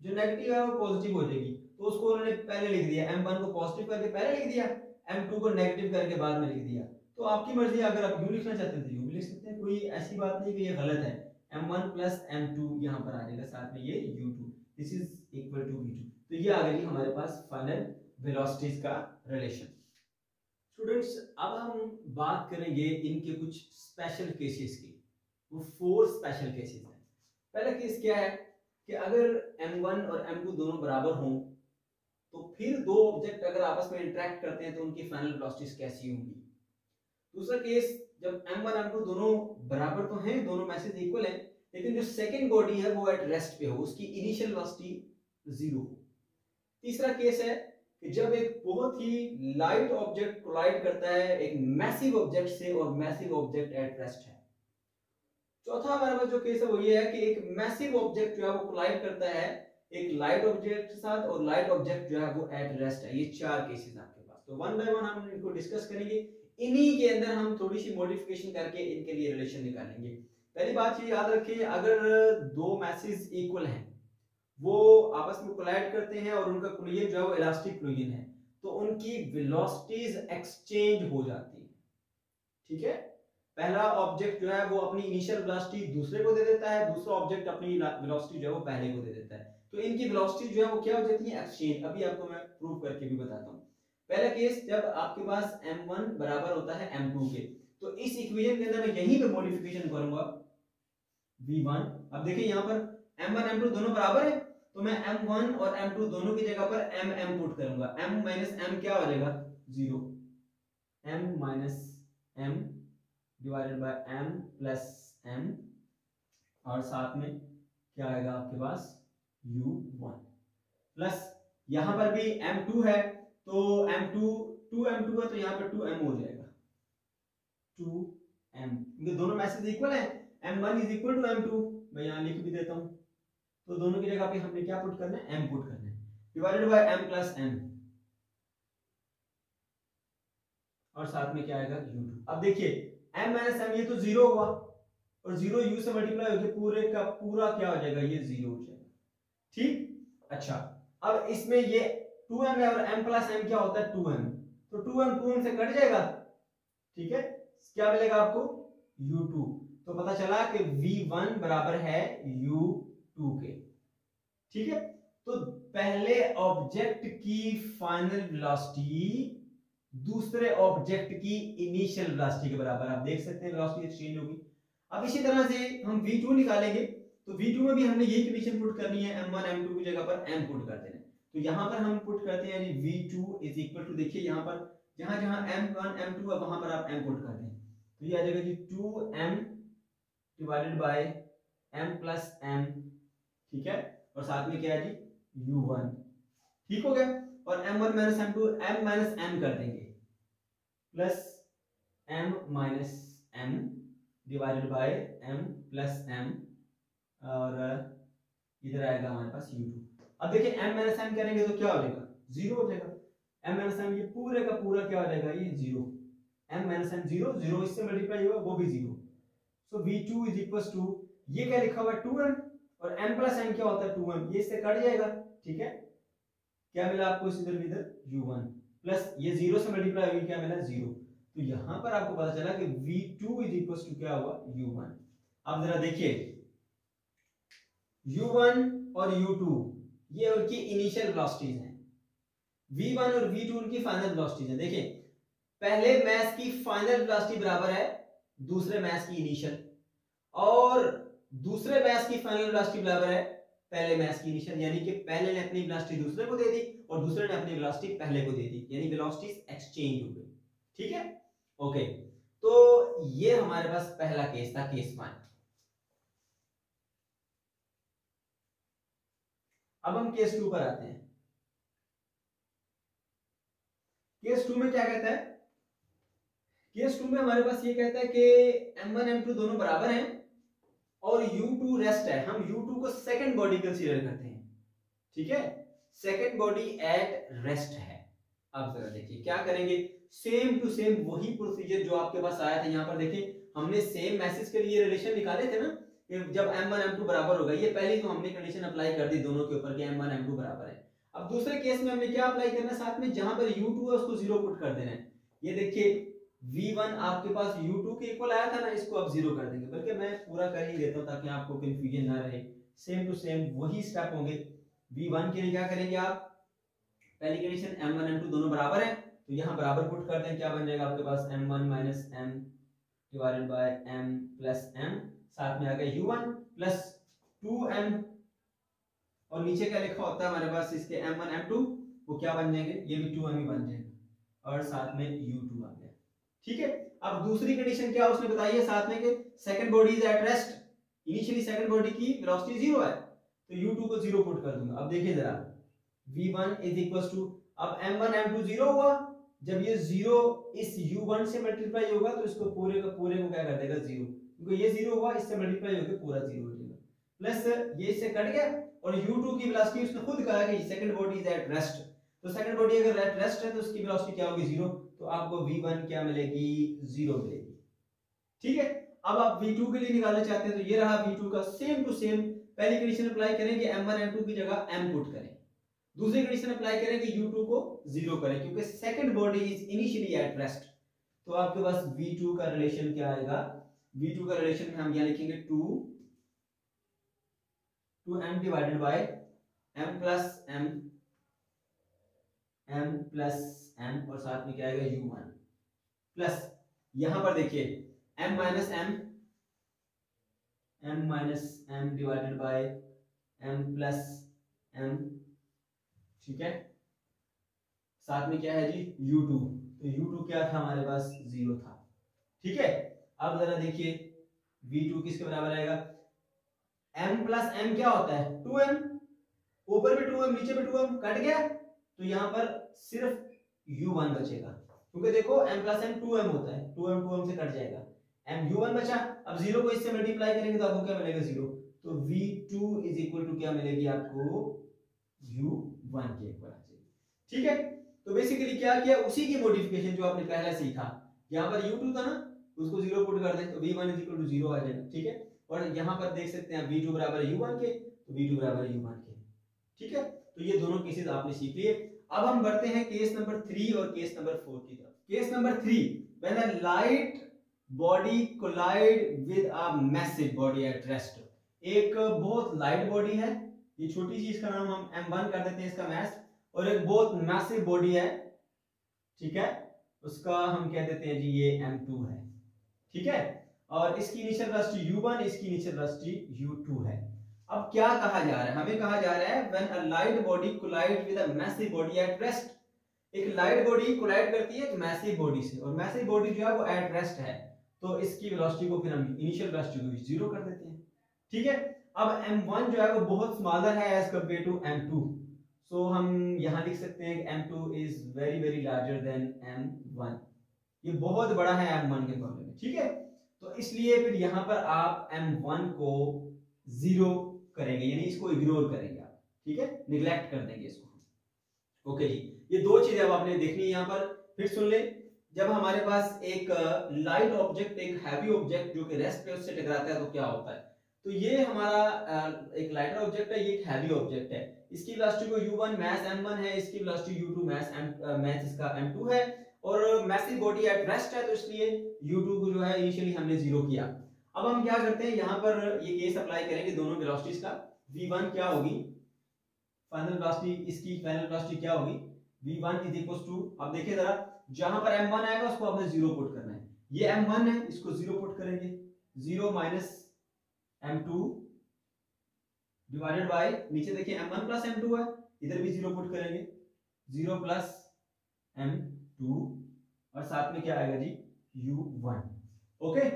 जो नेगेटिव है वो पॉजिटिव हो जाएगी। तो उसको उन्होंने पहले लिख दिया, m1 को पॉजिटिव करके पहले लिख दिया, m2 को नेगेटिव करके बाद में लिख दिया। तो आपकी मर्जी, अगर आप यूं लिखना चाहते हैं तो यूं भी लिख सकते हैं, कोई ऐसी बात नहीं कि ये गलत है। m1 प्लस m2 यहाँ पर आ जाएगा, साथ में ये u2, this is equal to v2। तो ये आ गई हमारे पास फाइनल वेलोसिटीज का रिलेशन। स्टूडेंट्स, अब हम बात करेंगे इनके कुछ स्पेशल केसेस की। वो 4 स्पेशल केसेस हैं। पहला केस क्या है कि अगर m1 और m2 दोनों बराबर हों तो फिर दो ऑब्जेक्ट अगर आपस में इंटरेक्ट करते हैं तो उनकी फाइनल वेलोसिटीज कैसी होंगी। दूसरा केस, जब m1 m2 दोनों बराबर तो हैं, दोनों मैसेज इक्वल हैं, लेकिन जो सेकंड बॉडी है वो एट रेस्ट पे हो, उसकी इनिशियल वेलोसिटी 0 हो। तीसरा केस है कि जब एक बहुत ही लाइट ऑब्जेक्ट कोलाइड करता है एक मैसिव ऑब्जेक्ट से और मैसिव ऑब्जेक्ट एट रेस्ट है। चौथा हमारे पास जो केस है वो ये है कि एक मैसिव ऑब्जेक्ट जो है वो कोलाइड करता है एक लाइट ऑब्जेक्ट के साथ और लाइट ऑब्जेक्ट जो है वो एट रेस्ट है। ये 4 केसेस आपके पास, तो वन बाय वन हम इनको डिस्कस करेंगे। इन्हीं के अंदर हम थोड़ी सी मॉडिफिकेशन करके इनके लिए रिलेशन निकालेंगे। पहली बात ये याद रखिए, अगर दो मैसेज इक्वल हैं, वो आपस में कोलाइड करते हैं और उनका कोलिजन जो है वो इलास्टिक कोलिजन है, तो उनकी वेलोसिटीज एक्सचेंज हो जाती है। ठीक है, पहला ऑब्जेक्ट जो है वो अपनी इनिशियल वेलोसिटी दूसरे को दे देता है, दूसरा ऑब्जेक्ट अपनी वेलोसिटी जो है वो पहले को दे देता है, तो इनकी वेलोसिटी जो है वो क्या हो जाती है, एक्सचेंज। अभी आपको मैं प्रूव करके भी बताता हूँ। पहला केस, जब आपके पास m1 बराबर होता है m2 के, तो इस इक्वेशन के अंदर मैं यहीं पे मॉडिफिकेशन करूंगा v1। अब देखिए यहाँ पर m1 m2 दोनों बराबर है, तो मैं m1 और m2 दोनों की जगह पर m पुट करूंगा। m माइनस m क्या हो जाएगा, 0। m minus m divided by m plus m, और साथ में क्या आएगा आपके पास, u1 प्लस यहां पर भी m2 है, तो m2 2m2 है, तो यहां पर 2m हो जाएगा, 2m, क्योंकि दोनों मैसेज इक्वल है। m1 is equal to m2, मैं यहां लिख भी देता हूं, तो दोनों की जगह पे हमने क्या पुट करना है, m पुट करना है, divided by m plus m, और साथ में क्या आएगा, u2। अब देखिए m माइनस m, ये तो 0 हुआ, और 0 u से मल्टीप्लाई होकर पूरे का पूरा क्या हो जाएगा, ये 0 हो जाएगा। ठीक, अच्छा, अब इसमें ये 2m है और m प्लस m क्या होता है, 2m, तो 2m से कट जाएगा। ठीक है, क्या मिलेगा आपको, u2। तो पता चला कि v1 बराबर है u2 के। ठीक है, तो पहले ऑब्जेक्ट की फाइनल वेलोसिटी दूसरे ऑब्जेक्ट की इनिशियल वेलोसिटी के बराबर, आप देख सकते हैं वेलोसिटी एक्सचेंज होगी। अब इसी तरह से हम v2 निकालेंगे, तो v2 में भी हमने यही कंडीशन पुट करनी है, m1 m2 की जगह पर m पुट कर देना। तो यहां पर हम पुट करते हैं जी v2 इज इक्वल टू, देखिए यहां पर जहां जहां m1 m2 है वहां पर आप m पुट कर दें, तो ये आ जाएगा जी 2m divided by m plus m। ठीक है, और साथ में क्या है जी u1। ठीक हो गया, और m1 minus m2 m minus m कर देंगे, plus m minus m divided by m plus m, और इधर आएगा हमारे पास u2। अब देखिए m माइनस m करेंगे तो क्या हो जाएगा, 0 हो जाएगा। m माइनस m, ये पूरे का पूरा क्या हो जाएगा, ये 0। m माइनस m 0, 0 इससे मल्टीप्लाई होगा वो भी 0। सो v2 इज इक्वल्स टू, ये क्या लिखा हुआ है 2m, और m प्लस m क्या होता है 2m, ये इससे कट जाएगा। ठीक है, क्या मिला आपको इधर इधर u1, प्लस ये 0 से मल्टीप्लाई होगी, क्या मिला 0। तो यहां पर आपको पता चला कि v2 इज इक्वल्स टू क्या हुआ, u1। अब जरा देखिए u1 और u2 ये उनकी इनिशियल वेलोसिटीज हैं, v1 और v2 उनकी फाइनल वेलोसिटीज हैं। देखिए पहले मैस की फाइनल वेलोसिटी बराबर है दूसरे मैस की इनिशियल, और दूसरे मैस की फाइनल वेलोसिटी बराबर है पहले मैस की इनिशियल, यानी कि पहले ने अपनी वेलोसिटी दूसरे को दे दी और दूसरे ने अपनी वेलोसिटी पहले को दे दी, यानी वेलोसिटीज एक्सचेंज हो गई। ठीक है, ओके, तो ये हमारे पास पहला केस था, केस 1। अब हम केस 2 पर आते हैं। केस 2 में क्या कहता है, केस 2 में हमारे पास ये कहता है कि m1 m2 दोनों बराबर हैं और u2 रेस्ट है। हम u2 को सेकंड बॉडी कंसीडर करते हैं। ठीक है, सेकंड बॉडी एट रेस्ट है। अब जरा देखिए क्या करेंगे, सेम टू सेम वही प्रोसीजर जो आपके पास आया था। यहाँ पर देखिए हमने सेम मैसेज के लिए रिलेशन निकाले थे ना, कि जब m1 m2 बराबर होगा, ये पहले तो हमने कंडीशन अप्लाई कर दी दोनों के ऊपर कि m1 m2 बराबर है। अब दूसरे केस में हमने क्या अप्लाई करना है साथ में, जहां पर u2 है उसको 0 पुट कर देना है। ये देखिए v1 आपके पास u2 के इक्वल आया था ना, इसको आप 0 कर देंगे, बल्कि मैं पूरा कर ही देता हूं ताकि आपको कंफ्यूजन ना रहे। सेम टू सेम वही स्टेप होंगे। v1 के लिए क्या करेंगे आप, पहली कंडीशन m1 m2 दोनों बराबर है, तो यहाँ बराबर पुट कर दें, क्या बन जाएगा आपके पास m1 minus m divided by m plus m, साथ में आ गया u1 प्लस 2m, और नीचे क्या लिखा होता है हमारे पास इसके m1 m2, वो क्या बन जाएंगे, ये भी 2m ही बन जाएगा, और साथ में u2 आ गया। ठीक है, अब दूसरी कंडीशन क्या उसने बताई है साथ में कि second body is at rest, initially second body की वेलोसिटी 0 है, तो u2 को 0 पुट कर दूंगा। अब देखिए जरा v1 इज इक्वल्स टू, अब m1 m2 0 हुआ, जब ये 0 इस u1 से मल्टीप्लाई होगा तो इसको पूरे का पूरे को क्या कर देगा 0, क्योंकि ये 0 हुआ, इससे मल्टीप्लाई होकर पूरा 0 हो जाएगा, प्लस ये इससे कट गया, और u2 की वेलोसिटी उसने खुद कहा कि second body is at rest, तो सेकंड बॉडी अगर एट रेस्ट है तो उसकी वेलोसिटी क्या होगी 0, तो आपको v1 क्या मिलेगी 0 मिलेगी। ठीक है, अब आप v2 के लिए निकालना चाहते हैं, तो ये रहा v2 का, सेम टू सेम पहली कंडीशन अप्लाई करें कि m1 m2 की जगह m पुट करें, दूसरी कंडीशन अप्लाई करें कि u2 को 0 करें, क्योंकि second body is initially at rest, तो आपके पास v2 का रिलेशन क्या आएगा, v2 का रिलेशन में हम यहां लिखेंगे 2m divided by m plus m और साथ में क्या आएगा u1 प्लस, यहां पर देखिए m minus m divided by m plus m, ठीक है, साथ में क्या है जी u2, तो u2 क्या था हमारे पास 0 था। ठीक है, अब जरा देखिए v2 किसके बराबर आएगा, m प्लस m क्या होता है 2m, ऊपर भी 2m नीचे भी 2m, कट गया, तो यहां पर सिर्फ u1 बचेगा, क्योंकि देखो m प्लस m 2m होता है, 2m से कट जाएगा, m u1 बचा। अब 0 को इससे मल्टीप्लाई करेंगे तो आपको क्या मिलेगा 0, तो v2 इज इक्वल टू क्या मिलेगी आपको u1 के इक्वल आ जाएगी। ठीक है, तो बेसिकली क्या किया, उसी की मॉडिफिकेशन जो आपने पहले सीखा, यहां पर u2 था ना, उसको 0 पुट कर दें तो v1 इज इक्वल टू 0 आ जाएगा। ठीक है, और यहां पर देख सकते हैं v2 बराबर u1 के, तो v2 बराबर u1 के। ठीक है, तो ये दोनों केसेस आपने सीख लिए। अब हम बढ़ते हैं केस नंबर 3 और केस नंबर 4 की तरफ। Case number 3, when a light body collide with a massive body at rest, एक बहुत लाइट बॉडी है, ये छोटी सी, इसका नाम हम m1 कर देते हैं इसका मास, और एक बहुत मैसिव बॉडी है, ठीक है, उसका हम कह देते हैं जी ये m2 है। ठीक है, और इसकी इनिशियल वेलोसिटी u1, इसकी इनिशियल वेलोसिटी u2 है। अब क्या कहा जा रहा है, हमें कहा जा रहा है when a light body collide with a massive body at rest, एक लाइट बॉडी कोलाइड करती है एक मैसिव बॉडी से, और मैसिव बॉडी जो है वो एट रेस्ट है, तो इसकी वेलोसिटी को फिर हम इनिशियल वेलोसिटी को 0 कर देते हैं। ठीक है, अब m1 जो है वो बहुत स्मॉलर है एज कंपेयर टू m2, सो हम यहां लिख सकते हैं कि m2 is very very larger than m1, ये बहुत बड़ा है m1 के मुकाबले में। ठीक है, तो इसलिए फिर यहां पर आप m1 को 0 करेंगे, यानी इसको इग्नोर करेंगे आप। ठीक है, निगलेक्ट कर देंगे इसको। ओके जी, ये दो चीजें अब आपने देखनी है। यहां पर फिर सुन ले, जब हमारे पास एक लाइट ऑब्जेक्ट एक हैवी ऑब्जेक्ट जो कि रेस्ट पे उससे टकराता है तो क्या होता है, तो ये हमारा एक लाइटर ऑब्जेक्ट है, ये एक हैवी ऑब्जेक्ट है, इसकी वेलोसिटी को u1 मास m1 है, इसकी वेलोसिटी u2 मास इसका m2 है, और मैसिव बॉडी एट रेस्ट है, तो इसलिए u2 को जो है इनिशियली हमने 0 किया। अब हम क्या करते हैं, यहाँ पर ये केस अप्लाई करेंगे दोनों वेलोसिटीज का, v1 क्या होगी फाइनल वेलोसिटी, इसकी फाइनल वेलोसिटी क्या होगी v1 इज इक्वल टू, अब देखिए जरा, जहां पर m1 आएगा उसको आपने 0 पुट करना है, ये m1 है, इसको 0 पुट करेंगे, 0 माइनस m2 डिवाइडेड बाय, नीचे देखिए m1 प्लस m2 है, इधर भी 0 पुट करेंगे, 0 प्लस m2, और साथ में क्या आएगा जी u1। ओके,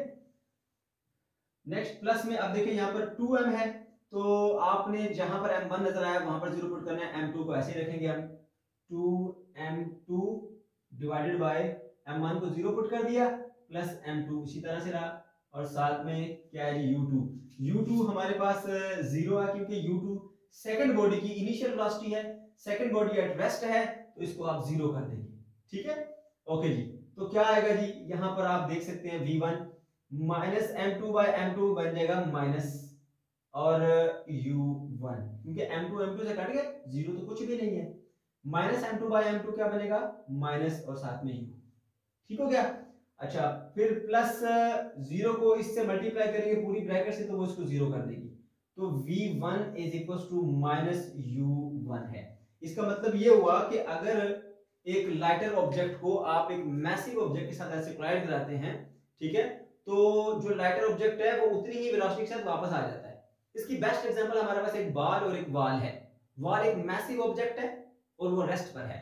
नेक्स्ट प्लस में, अब देखिए यहाँ पर 2m है, तो आपने जहां पर m1 नजर आया वहां पर 0 पुट करना है, m2 को ऐसे रखेंगे हम, 2m2 डिवाइडेड बाय m1 को 0 पुट कर दिया, प्लस m2 इसी तरह से रहा, और साथ में क्या है जी u2 हमारे पास 0 है, क्योंकि u2 सेकंड बॉडी की इनिशियल वेलोसिटी है, सेकंड बॉडी एट रेस्ट है, तो इसको आप जीरो कर देंगे। ठीक है, ओके जी। तो क्या आएगा जी, यहां पर आप देख सकते हैं v1 minus m2 bye m2 बन जाएगा माइनस और u1, क्योंकि m2 से कट गया, जीरो तो कुछ भी नहीं है। माइनस m2 बाय m2 क्या बनेगा, माइनस और साथ में u। ठीक हो गया। अच्छा, फिर प्लस जीरो को इससे मल्टीप्लाई करेंगे पूरी ब्रैकेट से, तो वो इसको जीरो कर देगी, तो v1 is equal to minus u1 है। इसका मतलब ये हुआ कि अगर एक लाइटर ऑब्जेक्ट को आप एक मैसिव ऑब्जेक्ट के साथ ऐसे कोलाइड कराते हैं, ठीक है, तो जो लाइटर ऑब्जेक्ट है वो उतनी ही वेलोसिटी के साथ वापस आ जाता है। इसकी बेस्ट एग्जांपल हमारे पास एक बॉल और एक वाल है। वाल एक मैसिव ऑब्जेक्ट है और वो रेस्ट पर है।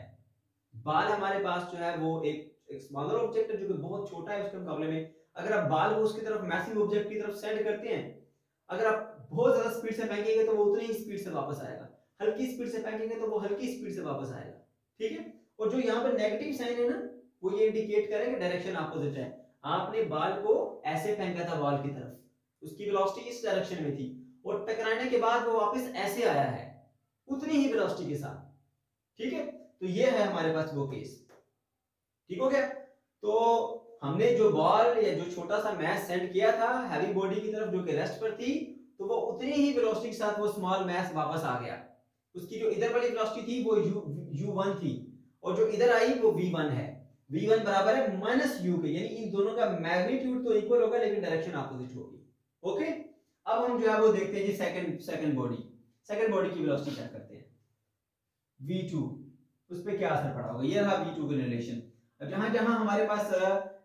बाल हमारे पास जो है वो एक स्मॉलर ऑब्जेक्ट है जो कि बहुत छोटा है उसके मुकाबले में। अगर आप बाल को उसकी तरफ मैसिव ऑब्जेक्ट की तरफ सेंड करते हैं, अगर आप बहुत ज्यादा स्पीड से फेंकेंगे तो वो उतनी ही स्पीड से वापस आएगा, हल्की स्पीड से फेंकेंगे तो वो हल्की स्पीड से वापस आएगा। ठीक है, और जो यहाँ पर नेगेटिव साइन है ना, वो ये इंडिकेट करेगा डायरेक्शन अपोजिट है। आपने बाल को ऐसे फेंका था वॉल की तरफ, उसकी वेलोसिटी इस डायरेक्शन में थी, और टकराने के बाद वो वापस ऐसे आया है उतनी ही वेलोसिटी के साथ। ठीक है, तो ये है हमारे पास वो केस। ठीक हो गया। तो हमने जो बॉल या जो छोटा सा मैस सेंड किया था हैवी बॉडी की तरफ जो कि रेस्ट पर थी, तो वो उतनी ही वेलोसिटी के साथ वो स्मॉल मैस वापस आ गया। उसकी जो इधर वाली वेलोसिटी थी वो u1 थी, और जो इधर आई वो v1 है। v1 बराबर है माइनस u के, यानी इन दोनों का मैग्नीट्यूड तो इक्वल होगा लेकिन डायरेक्शन अपोजिट होगी। ओके, अब हम जो है वो देखते हैं जी सेकंड बॉडी की वेलोसिटी चेक करते हैं। v2 उस पे क्या असर पड़ा होगा, ये रहा v2 का रिलेशन। अब जहां जहां हमारे पास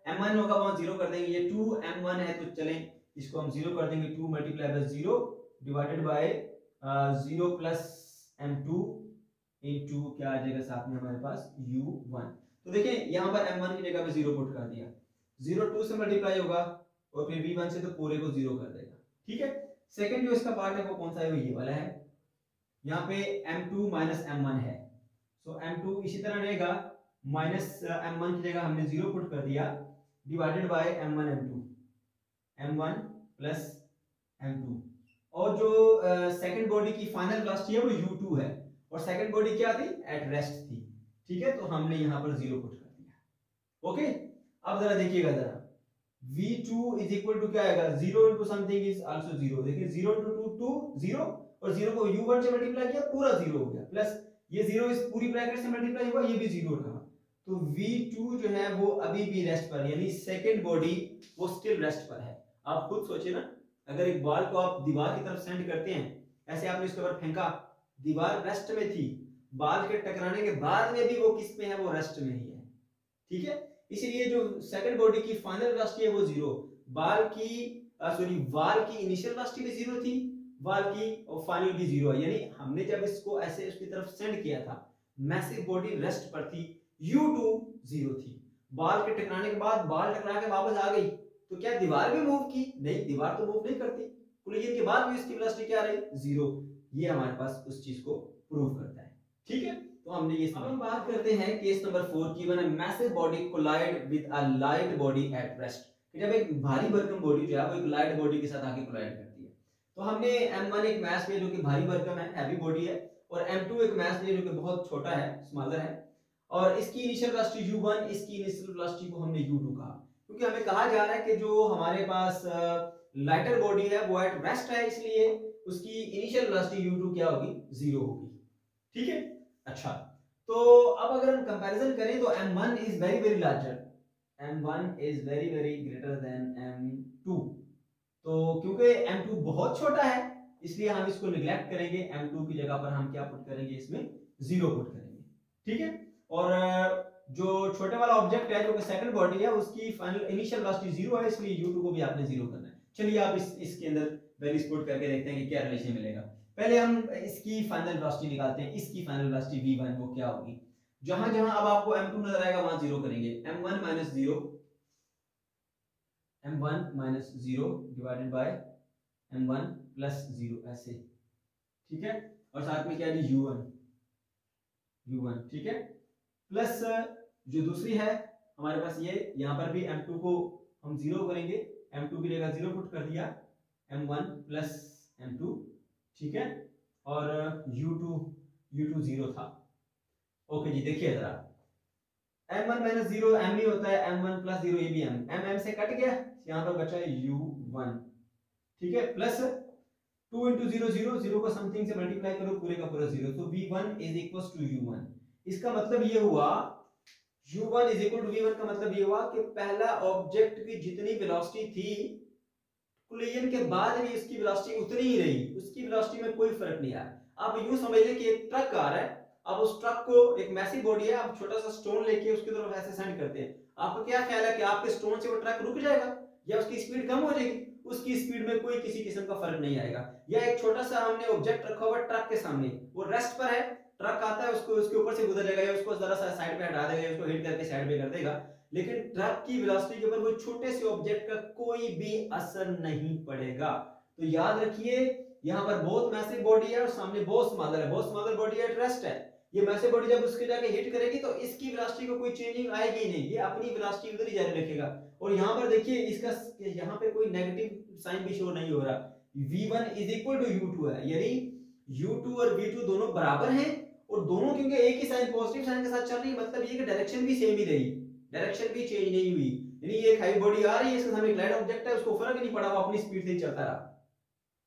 m1 होगा वहां जीरो कर देंगे। ये 2m1 है तो चलें इसको हम जीरो कर देंगे। 2 multiply by 0 divided by 0 plus m2 into क्या आ जाएगा साथ में हमारे पास u1। तो देखिए यहां पर m1 की जगह पे 0 पुट कर दिया। 0 2 से मल्टीप्लाई होगा और फिर v1 से तो पूरे को 0 कर देगा। ठीक है, सेकंड जो इसका पार्ट है वो कौन सा है, वो ये वाला है। यहाँ पे m2 माइनस m1 है, सो m2 इसी तरह रहेगा, माइनस m1 की जगह हमने 0 पुट कर दिया, divided by m1 plus m2। और जो सेकंड बॉडी की फाइनल वेलोसिटी है वो u2 है, और सेकंड बॉडी क्या थी, एट रेस्ट थी। ठीक है, तो हमने यहाँ पर 0 पुट कर दिया। ओके, अब जरा देखिएगा जरा, v2 इज इक्वल टू क्या आएगा, 0 इनटू समथिंग इज आल्सो 0। देखिए 0 इनटू 2 0, और 0 को u1 से मल्टीप्लाई किया पूरा 0 हो गया, प्लस ये 0 इस पूरी ब्रैकेट से मल्टीप्लाई हुआ, ये भी 0 रहा। तो v2 जो है वो अभी भी रेस्ट पर, यानी सेकंड बॉडी वो स्टिल रेस्ट पर है। आप खुद सोचिए ना, अगर एक बॉल को आप दीवार की तरफ सेंड करते हैं, ऐसे आपने इसके ऊपर फेंका, दीवार रेस्ट में थी, बॉल के टकराने के बाद में भी वो किस में है, वो रेस्ट में ही है। ठीक है, इसीलिए जो सेकंड बॉडी की फाइनल वेलोसिटी है वो 0, बॉल की इनिशियल वेलोसिटी भी 0 थी, बॉल की और फाइनल भी 0 है। यानी हमने जब इसको ऐसे उसकी तरफ सेंड किया था, मैसिव बॉडी रेस्ट पर थी, u2 0 थी। बॉल के टकराने के बाद बॉल टकरा के वापस आ गई, तो क्या दीवार भी मूव की, नहीं, दीवार तो मूव नहीं करती, कोलिजन के बाद भी इसकी वेलोसिटी क्या रही, 0। ये हमारे पास उस चीज को प्रूव करता है। ठीक है, तो हमने ये हम बात करते हैं केस नंबर 4 की, when a massive body collide with a light body at rest. जब एक भारी भरकम बॉडी जो है वो एक लाइट बॉडी के साथ आके कोलाइड करती है, तो हमने m1 एक मास लिया जो कि भारी भरकम है, हैवी बॉडी है, और m2 एक मास लिया जो कि बहुत छोटा है, स्मॉलर है, और इसकी इनिशियल वेलोसिटी u1, इसकी इनिशियल वेलोसिटी को हमने u2 कहा, क्योंकि हमें कहा जा रहा है कि जो हमारे पास लाइटर बॉडी है वो एट रेस्ट है, इसलिए उसकी इनिशियल वेलोसिटी u2 क्या होगी, 0 होगी। ठीक है, अच्छा, तो अब अगर हम कंपैरिजन करें तो m1 is very very larger, m1 is very very greater than m2। तो क्योंकि m2 बहुत छोटा है इसलिए हम इसको निगलेक्ट करेंगे, m2 की जगह पर हम क्या पुट करेंगे, इसमें 0 पुट करेंगे। ठीक है, और जो छोटे वाला ऑब्जेक्ट है जो कि सेकंड बॉडी है उसकी फाइनल इनिशियल वेलोसिटी 0 है, इसलिए u2 को भी आपने 0 करना है। चलिए आप इसके अंदर वैल्यूज पुट करके देखते हैं कि क्या रिलेशन मिलेगा। पहले हम इसकी फाइनल वेलोसिटी निकालते हैं, इसकी फाइनल वेलोसिटी v1 वो क्या होगी। जहां जहां अब आपको m2 नजर आएगा वहां 0 करेंगे, m1 minus 0, m1 minus 0 divided by m1 plus 0 ऐसे। ठीक है, और साथ में क्या है u1, ठीक है, प्लस जो दूसरी है हमारे पास ये, यहाँ पर भी m2 को हम 0 करेंगे, m2 की जगह 0 पुट कर दिया, m1 प्लस m2, ठीक है, और u2 0 था, ओके जी, देखिए जरा, m1 माइनस जीरो m ही होता है, m1 प्लस जीरो ये भी m से कट गया, यहाँ पर बचा है u1, ठीक है, plus 2 into zero zero, zero को समथिंग से मल्टीप्लाई करो, पूरे का पूरा जीरो, तो v1 is equal to u1। इसका मतलब ये हुआ u1 is equal to v1 का मतलब ये हुआ कि पहला ऑब्जेक्ट की जितनी वेलोसिटी थी कोलिजन के बाद भी उसकी वेलोसिटी उतनी ही रही, उसकी वेलोसिटी में कोई फर्क नहीं आया। आप यूं समझ लें कि एक ट्रक आ रहा है, अब उस ट्रक को एक मैसिव बॉडी है, आप छोटा सा स्टोन लेके उसकी तरफ ऐसे सेंड करते हैं, आपको क्या ख्याल है कि आपके स्टोन से वो ट्रक रुक जाएगा या उसकी स्पीड कम हो जाएगी? उसकी स्पीड में कोई किसी किस्म का फर्क नहीं आएगा। या एक छोटा सा हमने ऑब्जेक्ट रखा हुआ ट्रक के सामने, वो रेस्ट पर है, ट्रक आता है उसको उसके ऊपर से गुजर जाएगा या उसको जरा सा साइड पे हटा देगा, उसको हिट करके साइड पे कर देगा, लेकिन ट्रक की वेलोसिटी के ऊपर वो छोटे से ऑब्जेक्ट का कोई भी असर नहीं पड़ेगा। तो याद रखिए, यहाँ पर बहुत मैसिव बॉडी है और सामने बहुत स्मॉलर है, बहुत स्मॉलर बॉडी है, रेस्ट है, ये मैसिव बॉडी जब उसके जाके हिट करेगी तो इसकी वेलोसिटी को कोई चेंजिंग आएगी ही नहीं, ये अपनी वेलोसिटी उधर ही जारी रखेगा। और यहाँ पर देखिए इसका यहाँ पे कोई नेगेटिव साइन भी शो नहीं हो रहा, v1 is equal to u2 है, यानी u2 और v2 दोनों बराबर हैं, और दोनों क्योंकि एक ही साइन पॉजिटिव साइन के साथ चल रही है, मतलब ये कि डायरेक्शन भी सेम ही रही, डायरेक्शन भी चेंज नहीं हुई, यानी ये एक हैवी बॉडी आ रही है, इसके सामने एक लाइट ऑब्जेक्ट है, उसको फर्क नहीं पड़ा, वो अपनी स्पीड से चलता रहा।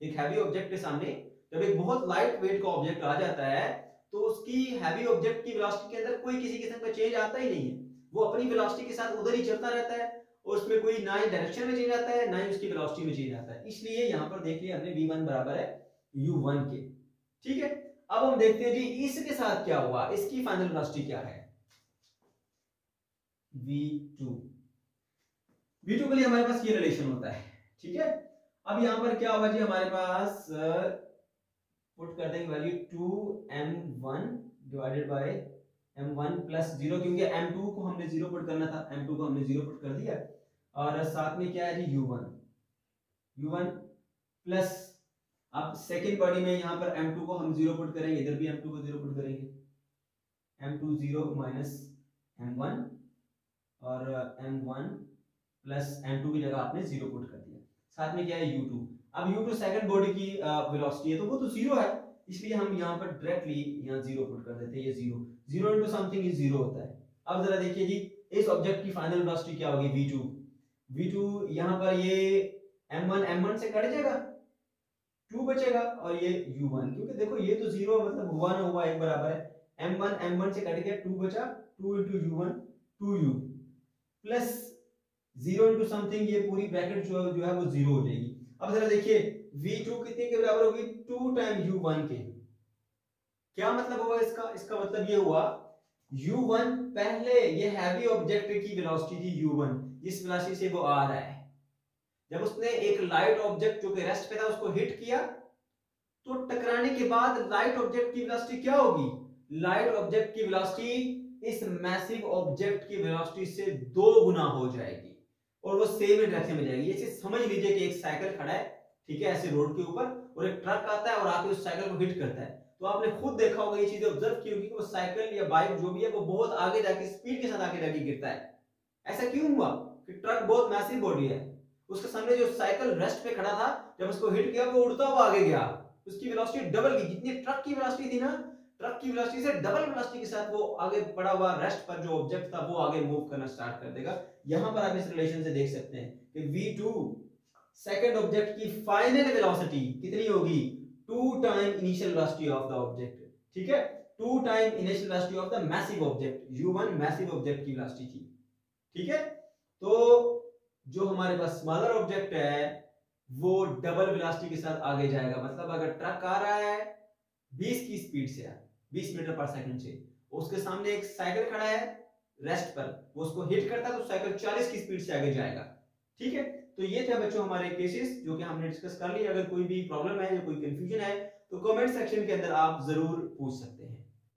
एक हैवी ऑब्जेक्ट के सामने जब एक बहुत लाइट वेट का ऑब्जेक्ट आ जाता है तो उसकी हैवी ऑब्जेक्ट की वेलोसिटी के अंदर कोई किसी किस्म का चेंज आता ही नहीं है, वो अपनी वेलोसिटी के साथ उधर ही चलता रहता है, और उसमें कोई ना ही डायरेक्शन में चेंज आता है ना ही उसकी वेलोसिटी में चेंज आता है। इसलिए यहाँ पर देख लिया हमने v1 बराबर है u1 के, ठीक है। अब हम देखते हैं जी इसके साथ क्या हुआ, इसकी फाइनल वेलोसिटी क्या है, v2, v2 के लिए हमारे पास ये रिलेशन होता है, ठीक है। अब यहां पर क्या होगा जी, हमारे पास पुट कर देंगे value 2m1 divided by m1 plus 0, क्योंकि m2 को हमने 0 पुट करना था, m2 को हमने 0 पुट कर दिया, और साथ में क्या है जी u1 प्लस, अब सेकंड बॉडी में यहां पर m2 को हम 0 पुट करेंगे, इधर भी m2 को 0 पुट करेंगे, m2 0 माइनस m1 और m1 प्लस m2 की जगह आपने 0 पुट कर दिया, साथ में क्या है u2। अब u2 सेकंड बॉडी की वेलोसिटी है तो वो तो 0 है, इसलिए हम यहाँ पर डायरेक्टली यहाँ 0 पुट कर देते हैं, ये 0 इनटू समथिंग इज 0 होता है। अब जरा देखिए जी इस ऑब्जेक्ट की फाइनल वेलोसिटी क्या होगी, v2 यहाँ पर ये m1 से कट जाएगा, 2 बचेगा, और ये u1, क्योंकि देखो ये तो 0 मतलब हुआ ना हुआ एक बराबर है, m1 से कट गया, 2 बचा, 2 into u1 2u plus 0 into something, ये पूरी ब्रैकेट जो है वो 0 हो जाएगी। अब जरा देखिए v2 कितने के बराबर होगी, 2 टाइम u1 के, क्या मतलब हुआ इसका, इसका मतलब ये हुआ u1 पहले ये हैवी ऑब्जेक्ट की वेलोसिटी थी u1, जिस वेलोसिटी से वो आ रहा है, जब उसने एक लाइट ऑब्जेक्ट जो कि रेस्ट पे था उसको हिट किया, तो टकराने के बाद लाइट ऑब्जेक्ट की वेलोसिटी क्या होगी, लाइट ऑब्जेक्ट की वेलोसिटी इस मैसिव ऑब्जेक्ट की वेलोसिटी से 2 गुना हो जाएगी, और वो सेम डायरेक्शन में जाएगी। ये समझ लीजिए कि एक साइकिल खड़ा है, ठीक है, ऐसे रोड के ऊपर, और एक ट्रक आता है और आके उस साइकिल को हिट करता है, तो आपने खुद देखा होगा, ये चीज ऑब्जर्व की होगी कि वो साइकिल या बाइक जो भी है वो बहुत आगे जाके स्पीड के साथ आगे जाके गिरता है। ऐसा क्यों हुआ कि ट्रक बहुत मैसिव बॉडी है, उसके सामने जो साइकिल रेस्ट पे खड़ा था, जब उसको हिट किया वो उड़ता हुआ आगे गया, उसकी वेलोसिटी डबल की, जितनी ट्रक की वेलोसिटी थी ना, ट्रक की वेलोसिटी से डबल वेलोसिटी के साथ वो आगे पड़ा हुआ रेस्ट पर जो ऑब्जेक्ट था वो आगे मूव करना स्टार्ट कर देगा। यहां पर आप इस रिलेशन से देख सकते हैं कि v2 सेकंड ऑब्जेक्ट की फाइनल वेलोसिटी कितनी होगी, 2 time initial velocity of the object, ठीक है, 2 time initial velocity of the massive object, u1 massive object की वेलोसिटी थी, ठीक है। तो जो हमारे पास स्मॉलर ऑब्जेक्ट है वो डबल वेलोसिटी के साथ आगे जाएगा, मतलब अगर ट्रक आ रहा है 20 की स्पीड से, 20 मीटर पर सेकंड से, उसके सामने एक साइकिल खड़ा है रेस्ट पर, वो उसको हिट करता है तो साइकिल 40 की स्पीड से आगे जाएगा, ठीक है। तो ये थे बच्चों हमारे केसेस जो कि हमने डिस्कस कर लिए। अगर कोई भी प्रॉब्लम है या कोई कंफ्यूजन है तो कमेंट सेक्शन के अंदर आप जरूर पूछ सकते हैं।